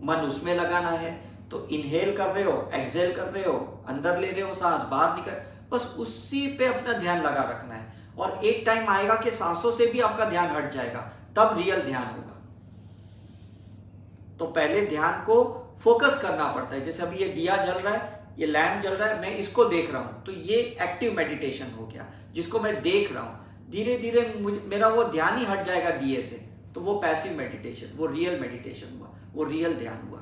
मन उसमें लगाना है। तो इनहेल कर रहे हो, एक्सहेल कर रहे हो, अंदर ले रहे हो सांस, बाहर निकल, बस उसी पे अपना ध्यान लगा रखना है। और एक टाइम आएगा कि सांसों से भी आपका ध्यान हट जाएगा, तब रियल ध्यान होगा। तो पहले ध्यान को फोकस करना पड़ता है। जैसे अभी ये दिया जल रहा है, ये लैम्प जल रहा है, मैं इसको देख रहा हूं, तो ये एक्टिव मेडिटेशन हो गया, जिसको मैं देख रहा हूं। धीरे धीरे मेरा वो ध्यान ही हट जाएगा दिए से, तो वो पैसिव मेडिटेशन, वो रियल मेडिटेशन हुआ, वो रियल ध्यान हुआ।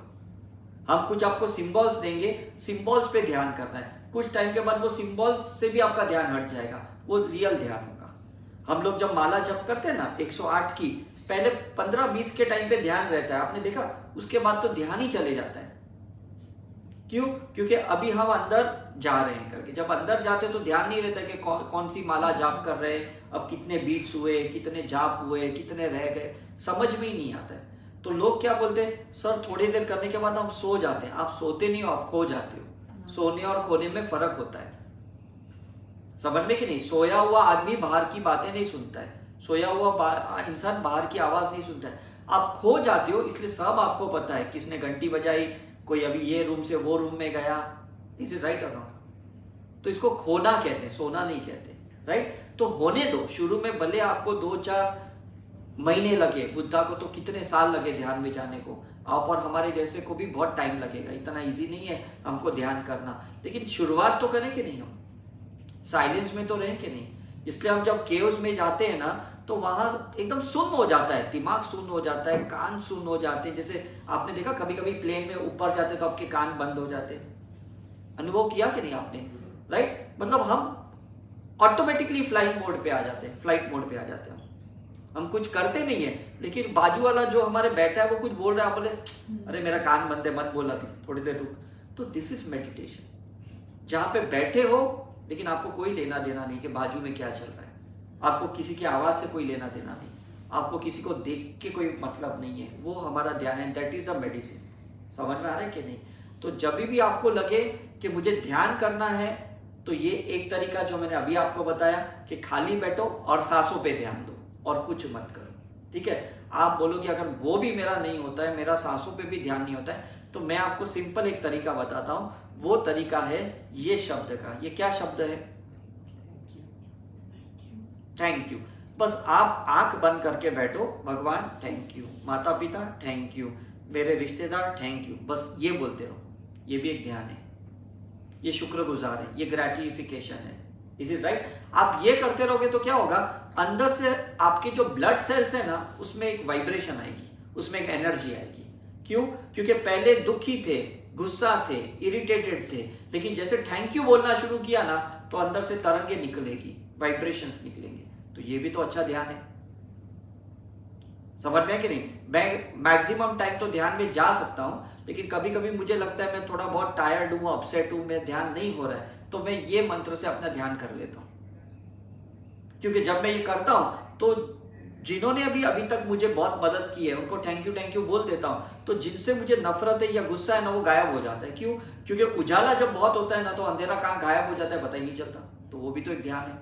हम कुछ आपको सिंबल्स देंगे, सिंबल्स पे ध्यान करना है, कुछ टाइम के बाद वो सिंबल्स से भी आपका ध्यान हट जाएगा, वो रियल ध्यान होगा। हम लोग जब माला जप करते हैं ना 108 की, पहले 15-20 के टाइम पे ध्यान रहता है, आपने देखा, उसके बाद तो ध्यान ही चले जाता है। क्यों? क्योंकि अभी हम अंदर जा रहे हैं करके। जब अंदर जाते तो ध्यान नहीं रहता कि कौन सी माला जाप कर रहे हैं, अब कितने बीट्स हुए, कितने जाप हुए, कितने रह गए, समझ में ही नहीं आता है। तो लोग क्या बोलते हैं, सर थोड़ी देर करने के बाद हम सो जाते हैं। आप सोते नहीं हो, आप खो जाते हो। सोने और खोने में फर्क होता है, समझ में कि नहीं? सोया हुआ आदमी बाहर की बातें नहीं सुनता है, सोया हुआ इंसान बाहर की आवाज नहीं सुनता है। आप खो जाते हो, इसलिए सब आपको पता है, किसने घंटी बजाई, कोई अभी ये रूम से वो रूम में गया। इज इट राइट और नॉट? तो इसको खोना कहते हैं, सोना नहीं कहते, राइट? तो होने दो। शुरू में भले आपको 2-4 महीने लगे, बुद्धा को तो कितने साल लगे ध्यान में जाने को, आप और हमारे जैसे को भी बहुत टाइम लगेगा। इतना इजी नहीं है हमको ध्यान करना, लेकिन शुरुआत तो करें कि नहीं, हम साइलेंस में तो रहें कि नहीं। इसलिए हम जब केओस में जाते हैं ना, तो वहां एकदम सुन्न हो जाता है, दिमाग सुन्न हो जाता है, कान सुन्न हो जाते हैं। जैसे आपने देखा कभी कभी प्लेन में ऊपर जाते तो आपके कान बंद हो जाते हैं, अनुभव किया कि नहीं आपने, राइट? मतलब हम ऑटोमेटिकली फ्लाइंग मोड पे आ जाते हैं, फ्लाइट मोड पे आ जाते हैं। हम कुछ करते नहीं है, लेकिन बाजू वाला जो हमारे बैठा है वो कुछ बोल रहा है, आप बोले अरे मेरा कान बंद है, मत बोला, थोड़ी देर रुक। तो दिस इज मेडिटेशन, जहां पे बैठे हो लेकिन आपको कोई लेना देना नहीं कि बाजू में क्या चल रहा है, आपको किसी की आवाज से कोई लेना देना नहीं, आपको किसी को देख के कोई मतलब नहीं है, वो हमारा ध्यान है। That is a medicine. समझ में आ रहा है कि नहीं? तो जब भी आपको लगे कि मुझे ध्यान करना है, तो ये एक तरीका जो मैंने अभी आपको बताया कि खाली बैठो और सांसों पे ध्यान दो और कुछ मत करो, ठीक है? आप बोलोगे अगर वो भी मेरा नहीं होता है, मेरा सांसों पे भी ध्यान नहीं होता है, तो मैं आपको सिंपल एक तरीका बताता हूं। वो तरीका है ये शब्द का। ये क्या शब्द है? Thank you. बस आप आंख बंद करके बैठो, भगवान थैंक यू, माता पिता थैंक यू, मेरे रिश्तेदार थैंक यू, बस ये बोलते रहो। ये भी एक ध्यान है, ये शुक्रगुजार है, ये ग्रेटिफिकेशन है। Is it right? आप ये करते रहोगे तो क्या होगा, अंदर से आपके जो ब्लड सेल्स है ना, उसमें एक वाइब्रेशन आएगी, उसमें एक एनर्जी आएगी। क्यों? क्योंकि पहले दुखी थे, गुस्सा थे, इरिटेटेड थे, लेकिन जैसे थैंक यू बोलना शुरू किया ना, तो अंदर से तरंगे निकलेगी, वाइब्रेशंस निकलेंगे। तो ये भी तो अच्छा ध्यान है। समझ में है कि नहीं? मैं मैक्सिमम टाइम तो ध्यान में जा सकता हूं, लेकिन कभी कभी मुझे लगता है मैं थोड़ा बहुत टायर्ड हूं, अपसेट हूं, मैं ध्यान नहीं हो रहा है, तो मैं ये मंत्र से अपना ध्यान कर लेता हूं। क्योंकि जब मैं ये करता हूं तो जिन्होंने अभी तक मुझे बहुत मदद की है उनको थैंक यू बोल देता हूं। तो जिनसे मुझे नफरत है या गुस्सा है ना, वो गायब हो जाता है। क्यों? क्योंकि उजाला जब बहुत होता है ना, तो अंधेरा कहां गायब हो जाता है पता ही नहीं चलता। तो वो भी तो एक ध्यान है।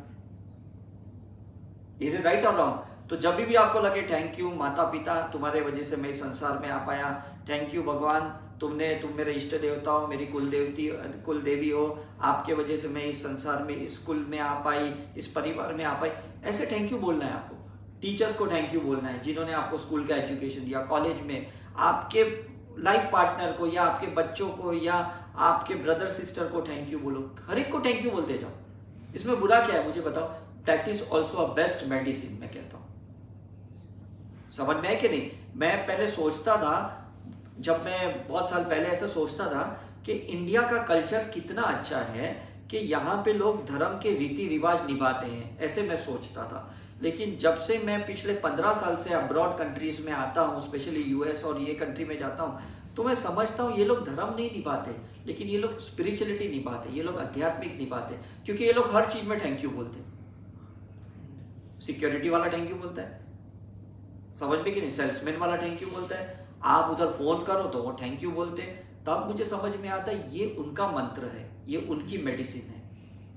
इज इट राइट और रॉन्ग? तो जब भी आपको लगे थैंक यू माता पिता, तुम्हारे वजह से मैं इस संसार में आ पाया, थैंक यू भगवान, तुम मेरे इष्ट देवता हो, मेरी कुल देवी हो, आपके वजह से मैं इस संसार में, इस कुल में आ पाई, इस परिवार में आ पाई, ऐसे थैंक यू बोलना है आपको। टीचर्स को थैंक यू बोलना है जिन्होंने आपको स्कूल का एजुकेशन दिया, कॉलेज में आपके लाइफ पार्टनर को, या आपके बच्चों को, या आपके ब्रदर सिस्टर को थैंक यू बोलो। हर एक को थैंक यू बोलते जाओ। इसमें बुरा क्या है मुझे बताओ? That is also a best medicine, मैं कहता हूं। समझ में है कि नहीं? मैं पहले सोचता था, जब मैं बहुत साल पहले ऐसा सोचता था कि इंडिया का कल्चर कितना अच्छा है कि यहाँ पे लोग धर्म के रीति रिवाज निभाते हैं, ऐसे मैं सोचता था। लेकिन जब से मैं पिछले 15 साल से अब्रॉड कंट्रीज में आता हूँ, स्पेशली यूएस और ये कंट्री में जाता हूँ, तो मैं समझता हूँ ये लोग धर्म नहीं निभाते, लेकिन ये लोग स्पिरिचुअलिटी निभाते, ये लोग आध्यात्मिक निभाते, क्योंकि ये लोग हर चीज में थैंक यू बोलते हैं। सिक्योरिटी वाला थैंक यू बोलता है, समझ में कि नहीं? सेल्समैन वाला थैंक यू बोलता है, आप उधर फोन करो तो वो थैंक यू बोलते हैं। तब मुझे समझ में आता है ये उनका मंत्र है, ये उनकी मेडिसिन है,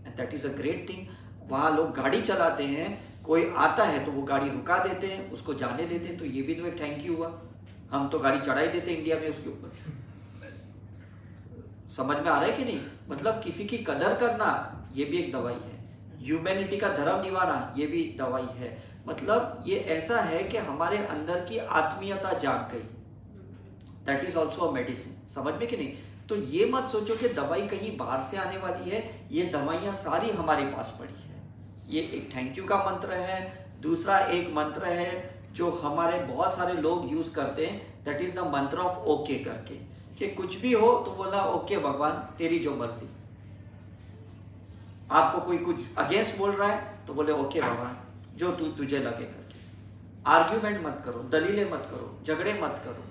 and that is a great thing. वहां लोग गाड़ी चलाते हैं, कोई आता है तो वो गाड़ी रुका देते हैं, उसको जाने देते हैं, तो ये भी तो एक थैंक यू हुआ। हम तो गाड़ी चढ़ा ही देते हैं इंडिया में उसके ऊपर। समझ में आ रहा है कि नहीं? मतलब किसी की कदर करना ये भी एक दवाई है, ह्यूमैनिटी का धर्म निभाना ये भी दवाई है। मतलब ये ऐसा है कि हमारे अंदर की आत्मीयता जाग गई, that is also a medicine. समझ में कि नहीं? तो ये मत सोचो कि दवाई कहीं बाहर से आने वाली है, ये दवाइयां सारी हमारे पास पड़ी है। ये एक थैंक यू का मंत्र है। दूसरा एक मंत्र है जो हमारे बहुत सारे लोग यूज करते हैं, दैट इज द मंत्र ऑफ ओके करके, कि कुछ भी हो तो बोला ओके भगवान तेरी जो मर्जी। आपको कोई कुछ अगेंस्ट बोल रहा है तो बोले ओके भगवान जो तुझे लगे करके। आर्ग्यूमेंट मत करो, दलीलें मत करो, झगड़े मत करो।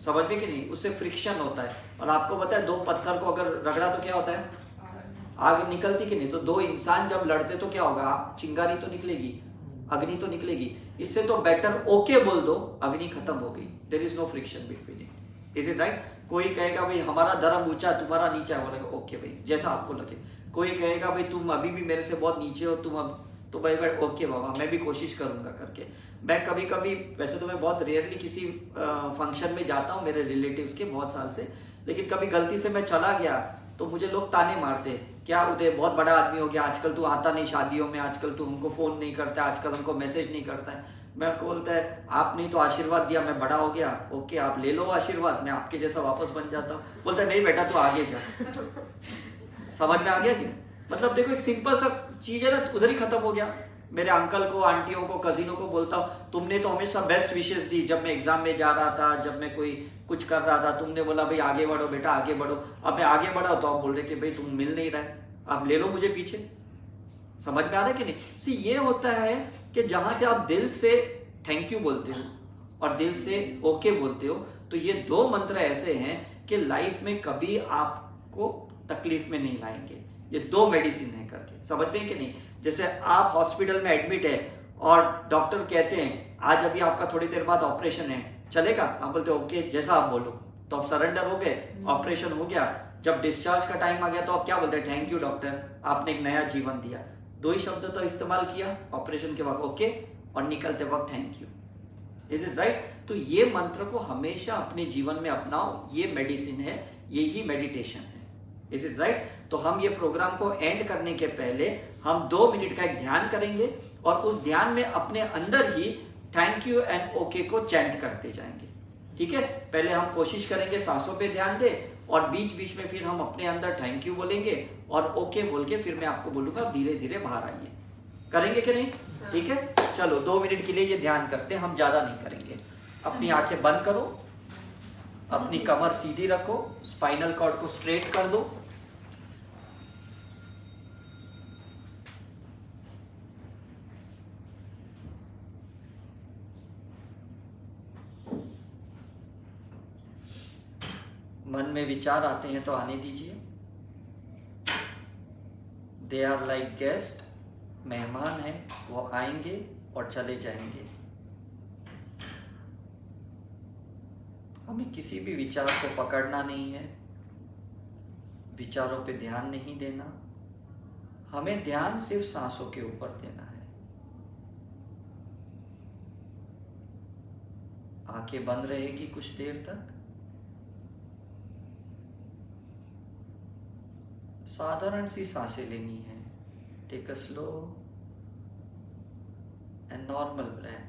समझ में कि नहीं? उससे फ्रिक्शन होता है। और आपको पता है दो पत्थर को अगर रगड़ा तो क्या होता है? आग निकलती कि नहीं? तो दो इंसान जब लड़ते तो क्या होगा? चिंगारी तो निकलेगी, अग्नि तो निकलेगी। इससे तो बेटर ओके बोल दो, अग्नि खत्म हो गई, there is no friction between it. Is it right? कोई कहेगा भाई हमारा धर्म ऊंचा तुम्हारा नीचा है, बोलेगा ओके भाई जैसा आपको लगे। कोई कहेगा भाई तुम अभी भी मेरे से बहुत नीचे हो, तुम अब तो भाई ओके बाबा मैं भी कोशिश करूंगा करके। मैं कभी कभी, वैसे तो मैं बहुत रेयरली किसी फंक्शन में जाता हूँ मेरे रिलेटिव्स के, बहुत साल से, लेकिन कभी गलती से मैं चला गया तो मुझे लोग ताने मारते, क्या उदय बहुत बड़ा आदमी हो गया, आजकल तू आता नहीं शादियों में, आजकल तू हमको फोन नहीं करता, आजकल हमको मैसेज नहीं करता है। मैं उनको बोलता है आप नहीं तो आशीर्वाद दिया, मैं बड़ा हो गया, ओके आप ले लो आशीर्वाद, मैं आपके जैसा वापस बन जाता हूँ। बोलता है नहीं बेटा तू आगे जा। समझ में आ गया क्या? मतलब देखो एक सिंपल सा चीज है ना, उधर ही खत्म हो गया। मेरे अंकल को, आंटियों को, कजिनों को बोलता हूँ तुमने तो हमेशा बेस्ट विशेष दी, जब मैं एग्जाम में जा रहा था, जब मैं कोई कुछ कर रहा था, तुमने बोला भाई आगे बढ़ो बेटा आगे बढ़ो। अब मैं आगे बढ़ा तो आप बोल रहे कि भाई तुम मिल नहीं रहे, आप ले लो मुझे पीछे। समझ में आ रहा है कि नहीं? सी ये होता है कि जहां से आप दिल से थैंक यू बोलते हो और दिल से ओके बोलते हो, तो ये दो मंत्र ऐसे हैं कि लाइफ में कभी आपको तकलीफ में नहीं लाएंगे। ये दो मेडिसिन है करके, समझ में कि नहीं? जैसे आप हॉस्पिटल में एडमिट है और डॉक्टर कहते हैं आज अभी आपका थोड़ी देर बाद ऑपरेशन है, चलेगा? आप बोलते ओके जैसा आप बोलो, तो आप सरेंडर हो गए, ऑपरेशन हो गया। जब डिस्चार्ज का टाइम आ गया तो आप क्या बोलते हैं? थैंक यू डॉक्टर, आपने एक नया जीवन दिया। दो ही शब्द तो इस्तेमाल किया, ऑपरेशन के वक्त ओके और निकलते वक्त thank you. Is it right? तो ये मंत्र को हमेशा अपने जीवन में अपनाओ, ये मेडिसिन है, यही मेडिटेशन है। Is it right? तो हम ये प्रोग्राम को एंड करने के पहले हम 2 मिनट का एक ध्यान करेंगे और उस ध्यान में अपने अंदर ही थैंक यू एंड ओके को चैंट करते जाएंगे। ठीक है? पहले हम कोशिश करेंगे सांसों पे ध्यान दे और बीच बीच में फिर हम अपने अंदर थैंक यू बोलेंगे और ओके बोल के फिर मैं आपको बोलूंगा धीरे धीरे बाहर आइए। करेंगे कि नहीं? ठीक है, चलो 2 मिनट के लिए ये ध्यान करते हैं, हम ज्यादा नहीं करेंगे। अपनी आंखें बंद करो, अपनी कमर सीधी रखो, स्पाइनल कॉर्ड को स्ट्रेट कर दो। मन में विचार आते हैं तो आने दीजिए। दे आर लाइक गेस्ट, मेहमान हैं, वो आएंगे और चले जाएंगे। हमें किसी भी विचार को पकड़ना नहीं है, विचारों पे ध्यान नहीं देना, हमें ध्यान सिर्फ सांसों के ऊपर देना है। आंखें बंद रहेगी कुछ देर तक। साधारण सी सांसें लेनी है। Take a slow and normal breath.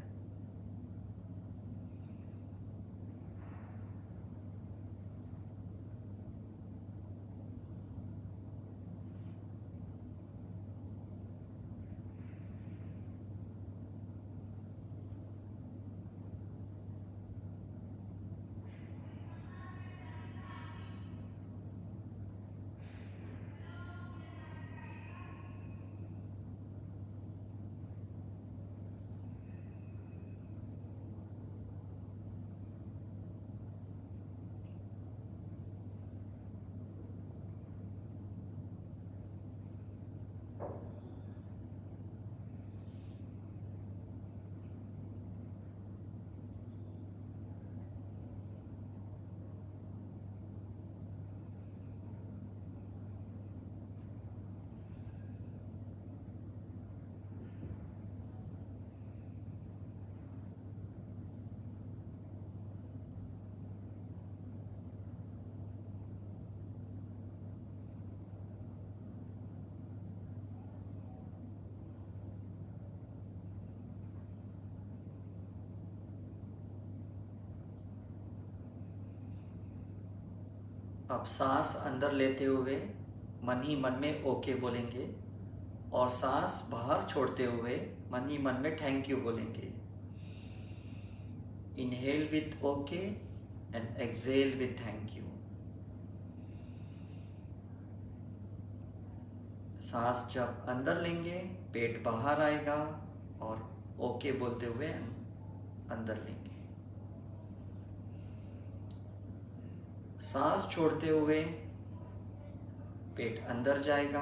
अब सांस अंदर लेते हुए मन ही मन में ओके बोलेंगे और सांस बाहर छोड़ते हुए मन ही मन में थैंक यू बोलेंगे। Inhale with okay and exhale with thank you. सांस जब अंदर लेंगे पेट बाहर आएगा और ओके बोलते हुए अंदर लेंगे। सांस छोड़ते हुए पेट अंदर जाएगा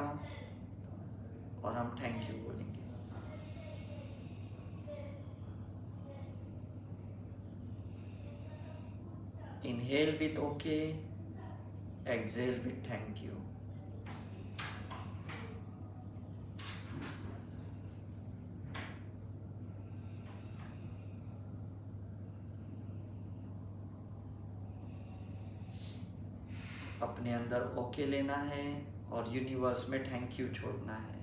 और हम थैंक यू बोलेंगे। Inhale with okay, exhale with thank you. अपने अंदर ओके लेना है और यूनिवर्स में थैंक यू छोड़ना है।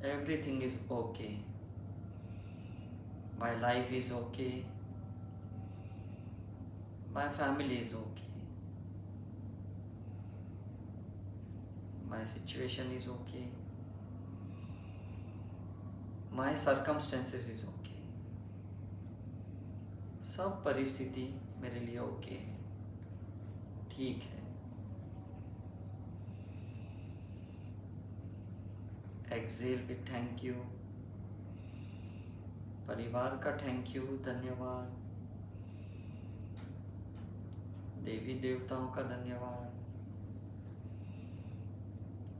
Everything is okay. My life is okay. My family is okay. My situation is okay. My circumstances is okay. सब परिस्थिति मेरे लिए ओके है, ठीक है। Exhale with thank you. परिवार का थैंक यू, धन्यवाद। देवी देवताओं का धन्यवाद,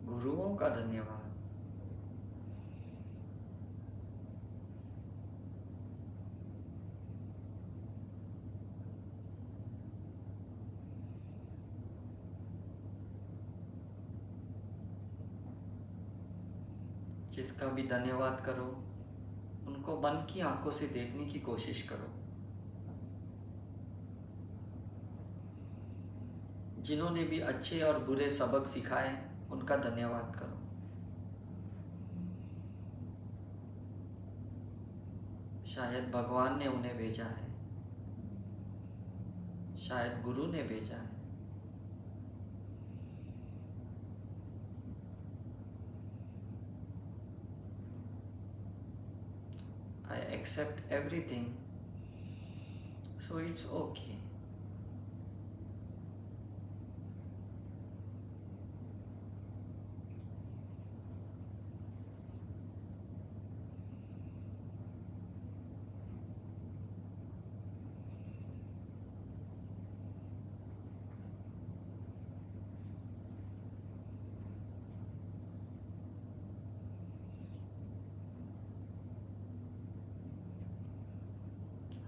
गुरुओं का धन्यवाद। जिसका भी धन्यवाद करो उनको मन की आंखों से देखने की कोशिश करो। जिन्होंने भी अच्छे और बुरे सबक सिखाए उनका धन्यवाद करो। शायद भगवान ने उन्हें भेजा है, शायद गुरु ने भेजा है। I accept everything, so it's okay.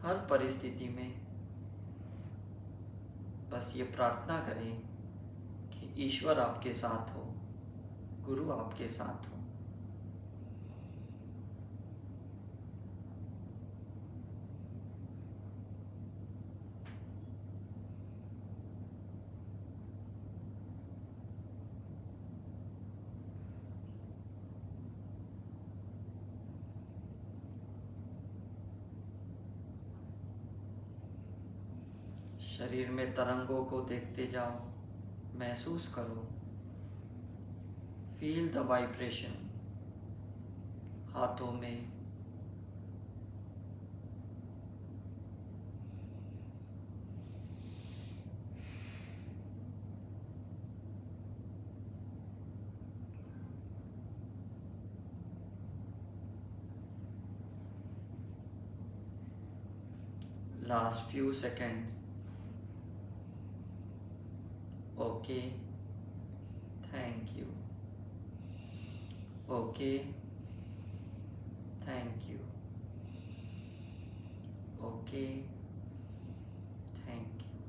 हर परिस्थिति में बस ये प्रार्थना करें कि ईश्वर आपके साथ हो, गुरु आपके साथ हो। शरीर में तरंगों को देखते जाओ, महसूस करो, फील द वाइब्रेशन हाथों में, last few second. Okay, thank you. Okay, thank you. Okay, thank you.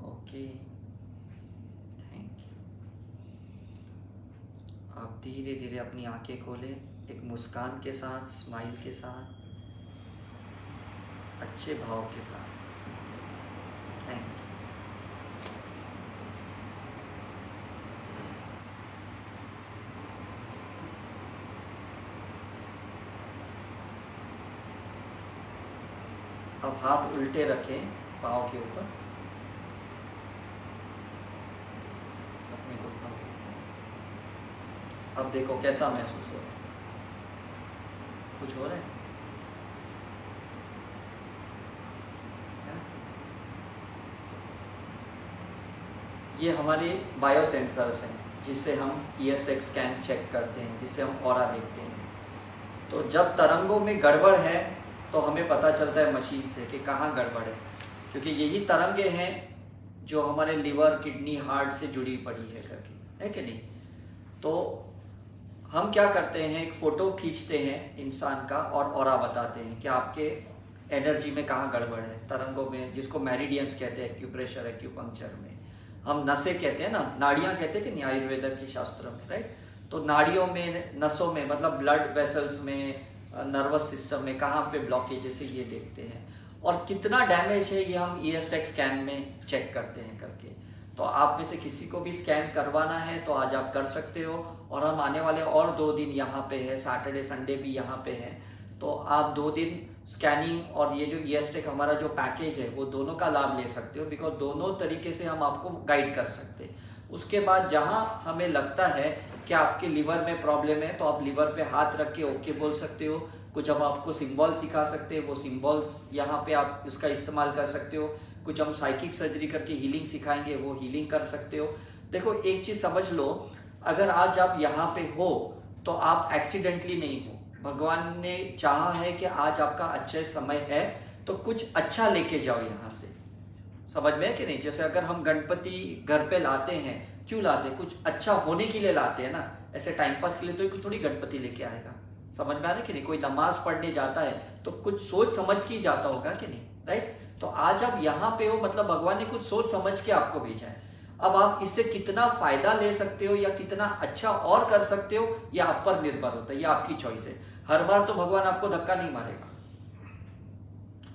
Okay, thank you. आप धीरे धीरे अपनी आंखें खोलें, एक मुस्कान के साथ, स्माइल के साथ, अच्छे भाव के साथ। Thank you. अब हाथ उल्टे रखें पाँव के ऊपर, अपने घुटनों के ऊपर। अब देखो कैसा महसूस हो रहा है, कुछ हो रहा है? ये हमारे बायो सेंसर्स हैं जिससे हम ESTEC स्कैन चेक करते हैं, जिससे हम ऑरा देखते हैं। तो जब तरंगों में गड़बड़ है तो हमें पता चलता है मशीन से कि कहाँ गड़बड़ है, क्योंकि यही तरंगे हैं जो हमारे लिवर, किडनी, हार्ट से जुड़ी पड़ी है करके, है कि नहीं? तो हम क्या करते हैं, एक फ़ोटो खींचते हैं इंसान का और ऑरा बताते हैं कि आपके एनर्जी में कहाँ गड़बड़ है, तरंगों में, जिसको मेरिडियंस कहते हैं एक्यूप्रेशर, एक्यूपंक्चर में। हम नसें कहते हैं ना, नाड़ियाँ कहते हैं कि नहीं आयुर्वेद के शास्त्र में, राइट? तो नाड़ियों में, नसों में, मतलब ब्लड वेसल्स में, नर्वस सिस्टम में कहाँ पे ब्लॉकेजेस है ये देखते हैं, और कितना डैमेज है ये हम ESTEC स्कैन में चेक करते हैं करके। तो आप में से किसी को भी स्कैन करवाना है तो आज आप कर सकते हो, और हम आने वाले और 2 दिन यहाँ पे है, सैटरडे संडे भी यहाँ पे है, तो आप 2 दिन स्कैनिंग और ये जो ESTEC हमारा जो पैकेज है वो दोनों का लाभ ले सकते हो, बिकॉज दोनों तरीके से हम आपको गाइड कर सकते हैं। उसके बाद जहाँ हमें लगता है कि आपके लिवर में प्रॉब्लम है तो आप लिवर पे हाथ रख के ओके बोल सकते हो। कुछ हम आपको सिंबल सिखा सकते हैं, वो सिंबल्स यहाँ पे आप उसका इस्तेमाल कर सकते हो। कुछ हम साइकिक सर्जरी करके हीलिंग सिखाएंगे, वो हीलिंग कर सकते हो। देखो एक चीज समझ लो, अगर आज आप यहाँ पे हो तो आप एक्सीडेंटली नहीं हो, भगवान ने चाहा है कि आज आपका अच्छा समय है तो कुछ अच्छा लेके जाओ यहाँ से। समझ में है कि नहीं? जैसे अगर हम गणपति घर पे लाते हैं, क्यों लाते हैं? कुछ अच्छा होने के लिए लाते हैं ना, ऐसे टाइम पास के लिए तो थोड़ी गणपति लेके आएगा। समझ में आ रहा है कि नहीं? कोई नमाज पढ़ने जाता है तो कुछ सोच समझ के ही जाता होगा कि नहीं, राइट? तो आज आप यहाँ पे हो मतलब भगवान ने कुछ सोच समझ के आपको भेजा है। अब आप इससे कितना फायदा ले सकते हो या कितना अच्छा और कर सकते हो, ये आप पर निर्भर होता है, ये आपकी चॉइस है। हर बार तो भगवान आपको धक्का नहीं मारेगा,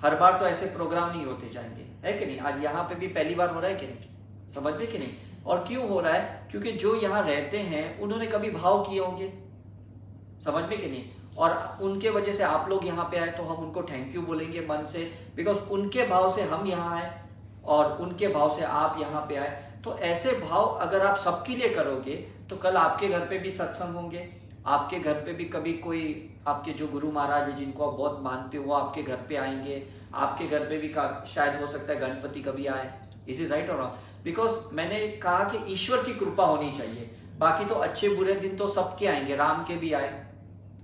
हर बार तो ऐसे प्रोग्राम नहीं होते जाएंगे, है कि नहीं? आज यहाँ पे भी पहली बार हो रहा है कि नहीं? समझ में कि नहीं? और क्यों हो रहा है? क्योंकि जो यहाँ रहते हैं उन्होंने कभी भाव किए होंगे, समझ में कि नहीं? और उनके वजह से आप लोग यहाँ पे आए तो हम उनको थैंक यू बोलेंगे मन से, बिकॉज उनके भाव से हम यहाँ आए और उनके भाव से आप यहाँ पे आए। तो ऐसे भाव अगर आप सबके लिए करोगे तो कल आपके घर पे भी सत्संग होंगे, आपके घर पे भी कभी कोई आपके जो गुरु महाराज है जिनको आप बहुत मानते हो वो आपके घर पे आएंगे, आपके घर पे भी शायद हो सकता है गणपति कभी आए। इज इट राइट और नॉट? बिकॉज मैंने कहा कि ईश्वर की कृपा होनी चाहिए। बाकी तो अच्छे बुरे दिन तो सबके आएंगे, राम के भी आए,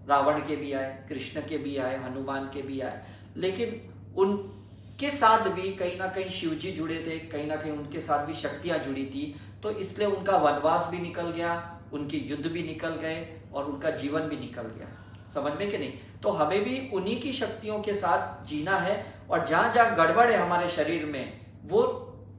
रावण के भी आए, कृष्ण के भी आए, हनुमान के भी आए, लेकिन उनके साथ भी कहीं ना कहीं शिव जी जुड़े थे, कहीं ना कहीं उनके साथ भी शक्तियां जुड़ी थी। तो इसलिए उनका वनवास भी निकल गया, उनके युद्ध भी निकल गए और उनका जीवन भी निकल गया। समझ में कि नहीं? तो हमें भी उन्हीं की शक्तियों के साथ जीना है और जहां जहां गड़बड़ है हमारे शरीर में वो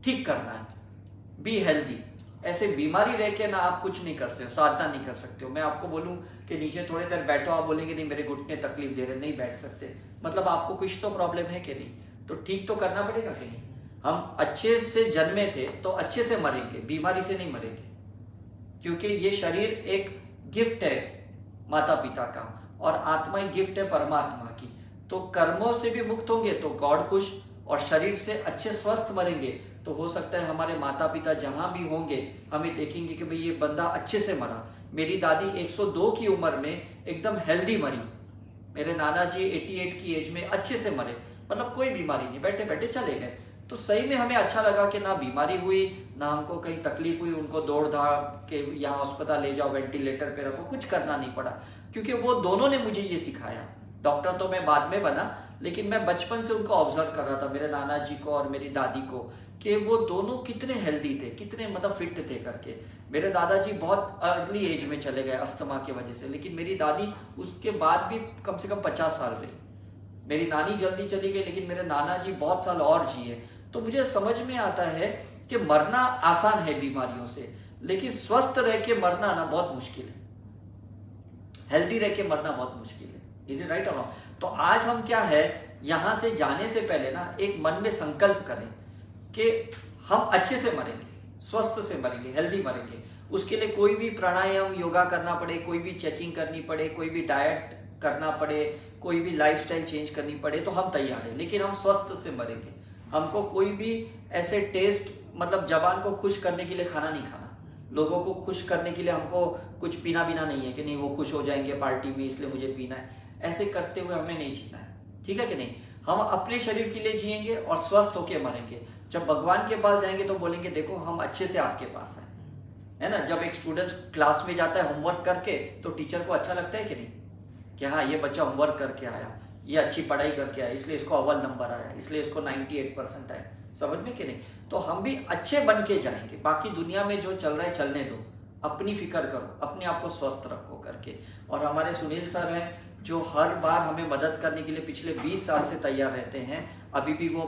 ठीक करना है। Be healthy. ऐसे बीमारी रह के ना आप कुछ नहीं कर सकते हो, साधना नहीं कर सकते हो। मैं आपको बोलूं कि नीचे थोड़ी देर बैठो, आप बोलेंगे नहीं मेरे घुटने तकलीफ दे रहे, नहीं बैठ सकते, मतलब आपको कुछ तो प्रॉब्लम है कि नहीं, तो ठीक तो करना पड़ेगा कि नहीं। हम अच्छे से जन्मे थे तो अच्छे से मरेंगे, बीमारी से नहीं मरेंगे, क्योंकि ये शरीर एक गिफ्ट है माता पिता का और आत्मा ही गिफ्ट है परमात्मा की। तो कर्मों से भी मुक्त होंगे तो गॉड खुश, और शरीर से अच्छे स्वस्थ मरेंगे तो हो सकता है हमारे माता पिता जहां भी होंगे हमें देखेंगे कि भाई ये बंदा अच्छे से मरा। मेरी दादी 102 की उम्र में एकदम हेल्दी मरी, मेरे नाना जी 88 की एज में अच्छे से मरे, मतलब कोई बीमारी नहीं, बैठे बैठे चले गए। तो सही में हमें अच्छा लगा कि ना बीमारी हुई ना हमको कहीं तकलीफ हुई, उनको दौड़ धाड़ के यहाँ अस्पताल ले जाओ, वेंटिलेटर पे रखो, कुछ करना नहीं पड़ा, क्योंकि वो दोनों ने मुझे ये सिखाया। डॉक्टर तो मैं बाद में बना, लेकिन मैं बचपन से उनको ऑब्जर्व कर रहा था, मेरे नाना जी को और मेरी दादी को, कि वो दोनों कितने हेल्दी थे, कितने मतलब फिट थे करके। मेरे दादाजी बहुत अर्ली एज में चले गए अस्थमा की वजह से, लेकिन मेरी दादी उसके बाद भी कम से कम 50 साल रही। मेरी नानी जल्दी चली गई, लेकिन मेरे नाना जी बहुत साल और जिए। तो मुझे समझ में आता है कि मरना आसान है बीमारियों से, लेकिन स्वस्थ रह के मरना ना बहुत मुश्किल है, हेल्दी रह के मरना बहुत मुश्किल है। इज इट राइट और नॉट? तो आज हम क्या है, यहां से जाने से पहले ना एक मन में संकल्प करें कि हम अच्छे से मरेंगे, स्वस्थ से मरेंगे, हेल्दी मरेंगे। उसके लिए कोई भी प्राणायाम योगा करना पड़े, कोई भी चेकिंग करनी पड़े, कोई भी डाइट करना पड़े, कोई भी लाइफस्टाइल चेंज करनी पड़े तो हम तैयार हैं, लेकिन हम स्वस्थ से मरेंगे। हमको कोई भी ऐसे टेस्ट, मतलब जबान को खुश करने के लिए खाना नहीं खाना, लोगों को खुश करने के लिए हमको कुछ पीना बीना नहीं है कि नहीं वो खुश हो जाएंगे पार्टी में इसलिए मुझे पीना है। ऐसे करते हुए हमें नहीं जीना है, ठीक है कि नहीं? हम अपने शरीर के लिए जिएंगे और स्वस्थ होकर मरेंगे। जब भगवान के पास जाएंगे तो बोलेंगे देखो हम अच्छे से आपके पास हैं, है ना। जब एक स्टूडेंट क्लास में जाता है होमवर्क करके तो टीचर को अच्छा लगता है कि नहीं, कि हाँ ये बच्चा होमवर्क करके आया, ये अच्छी पढ़ाई करके आया, इसलिए इसको अव्वल नंबर आया, इसलिए इसको 98% आया। समझ में कि नहीं? तो हम भी अच्छे बन के जाएंगे। बाकी दुनिया में जो चल रहा है चलने दो, अपनी फिक्र करो, अपने आप को स्वस्थ रखो करके। और हमारे सुनील सर हैं जो हर बार हमें मदद करने के लिए पिछले 20 साल से तैयार रहते हैं। अभी भी वो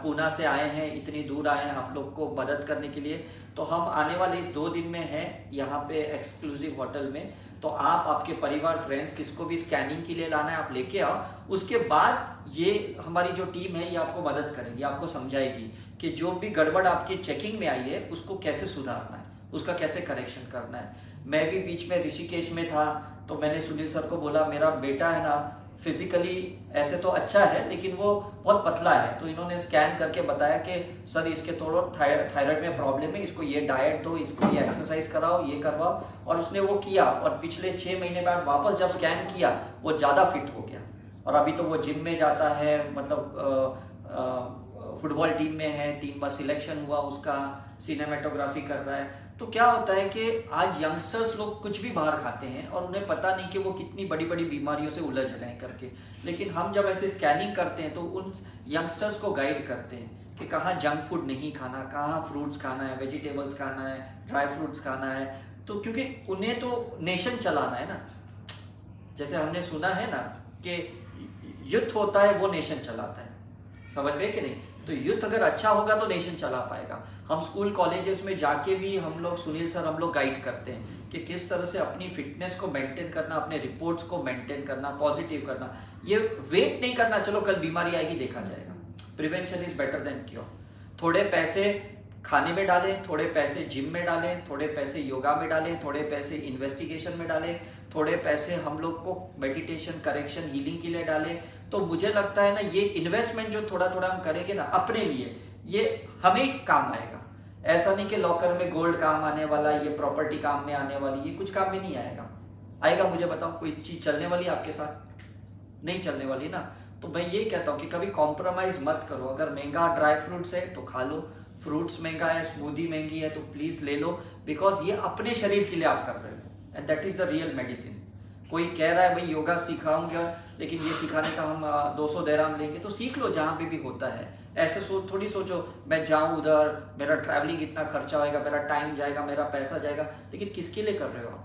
पूना से आए हैं, इतनी दूर आए हैं आप लोग को मदद करने के लिए। तो हम आने वाले इस 2 दिन में हैं यहाँ पे एक्सक्लूसिव होटल में। तो आप आपके परिवार फ्रेंड्स किसको भी स्कैनिंग के लिए लाना है आप लेके आओ। उसके बाद ये हमारी जो टीम है ये आपको मदद करेगी, आपको समझाएगी कि जो भी गड़बड़ आपकी चेकिंग में आई है उसको कैसे सुधारना है, उसका कैसे करेक्शन करना है। मैं भी बीच में ऋषिकेश में था तो मैंने सुनील सर को बोला मेरा बेटा है ना फिजिकली ऐसे तो अच्छा है लेकिन वो बहुत पतला है। तो इन्होंने स्कैन करके बताया कि सर इसके थोड़ा थायराइड में प्रॉब्लम है, इसको ये डाइट दो, इसको ये एक्सरसाइज कराओ, ये करवाओ। और उसने वो किया और पिछले 6 महीने बाद वापस जब स्कैन किया वो ज़्यादा फिट हो गया। और अभी तो वो जिम में जाता है, मतलब फुटबॉल टीम में है, 3 बार सिलेक्शन हुआ उसका, सिनेमेटोग्राफी कर रहा है। तो क्या होता है कि आज यंगस्टर्स लोग कुछ भी बाहर खाते हैं और उन्हें पता नहीं कि वो कितनी बड़ी बड़ी बीमारियों से उलझ रहे हैं करके। लेकिन हम जब ऐसे स्कैनिंग करते हैं तो उन यंगस्टर्स को गाइड करते हैं कि कहाँ जंक फूड नहीं खाना, कहाँ फ्रूट्स खाना है, वेजिटेबल्स खाना है, ड्राई फ्रूट्स खाना है। तो क्योंकि उन्हें तो नेशन चलाना है ना, जैसे हमने सुना है ना कि युद्ध होता है वो नेशन चलाता है। समझ में कि नहीं? तो युद्ध अगर अच्छा होगा तो नेशन चला पाएगा। हम स्कूल कॉलेजेस में जाके भी हम लोग, सुनील सर हम लोग गाइड करते हैं कि किस तरह से अपनी फिटनेस को मेंटेन करना, अपने रिपोर्ट्स को मेंटेन करना, पॉजिटिव करना। ये वेट नहीं करना चलो कल बीमारी आएगी देखा जाएगा। Prevention is better than cure. थोड़े पैसे खाने में डालें, थोड़े पैसे जिम में डालें, थोड़े पैसे योगा में डालें, थोड़े पैसे इन्वेस्टिगेशन में डालें, थोड़े पैसे हम लोग को मेडिटेशन, करेक्शन, हीलिंग के लिए डालें। तो मुझे लगता है ना, ये इन्वेस्टमेंट जो थोड़ा थोड़ा हम करेंगे ना अपने लिए, ये हमें काम आएगा। ऐसा नहीं कि लॉकर में गोल्ड काम आने वाला, ये प्रॉपर्टी काम में आने वाली, ये कुछ काम में नहीं आएगा। आएगा मुझे बताओ, कोई चीज चलने वाली आपके साथ? नहीं चलने वाली ना। तो मैं ये कहता हूँ कि कभी कॉम्प्रोमाइज मत करो। अगर महंगा ड्राई फ्रूट्स है तो खा लो, फ्रूट्स महंगा है, स्मूदी महंगी है तो प्लीज ले लो, बिकॉज ये अपने शरीर के लिए आप कर रहे हो and that is the real medicine. कोई कह रहा है भाई योगा सिखाऊंगा, लेकिन ये सिखाने का हम 200 dirham लेंगे, तो सीख लो जहां पे भी होता है। ऐसे थोड़ी सोचो मैं जाऊं उधर, मेरा ट्रैवलिंग इतना खर्चा होएगा, मेरा टाइम जाएगा, मेरा पैसा जाएगा, लेकिन किसके लिए कर रहे हो आप?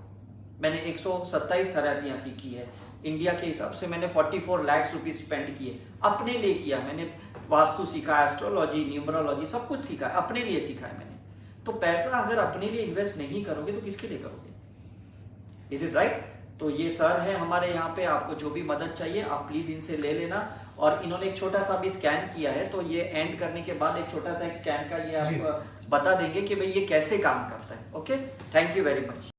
मैंने 127 थेरेपियां सीखी है इंडिया के हिसाब से, मैंने 44 लाख रुपीज स्पेंड किए, अपने लिए किया। मैंने वास्तु सीखा, एस्ट्रोलॉजी, न्यूमरोलॉजी, सब कुछ सीखा है, अपने लिए सीखा है मैंने। तो पैसा अगर अपने लिए इन्वेस्ट नहीं करोगे तो किसके लिए करोगे? Is it right? तो ये सर है हमारे यहाँ पे, आपको जो भी मदद चाहिए आप प्लीज इनसे ले लेना। और इन्होंने एक छोटा सा भी स्कैन किया है, तो ये एंड करने के बाद एक छोटा सा एक स्कैन का ये आप बता देंगे कि भाई ये कैसे काम करता है। Okay, thank you very much.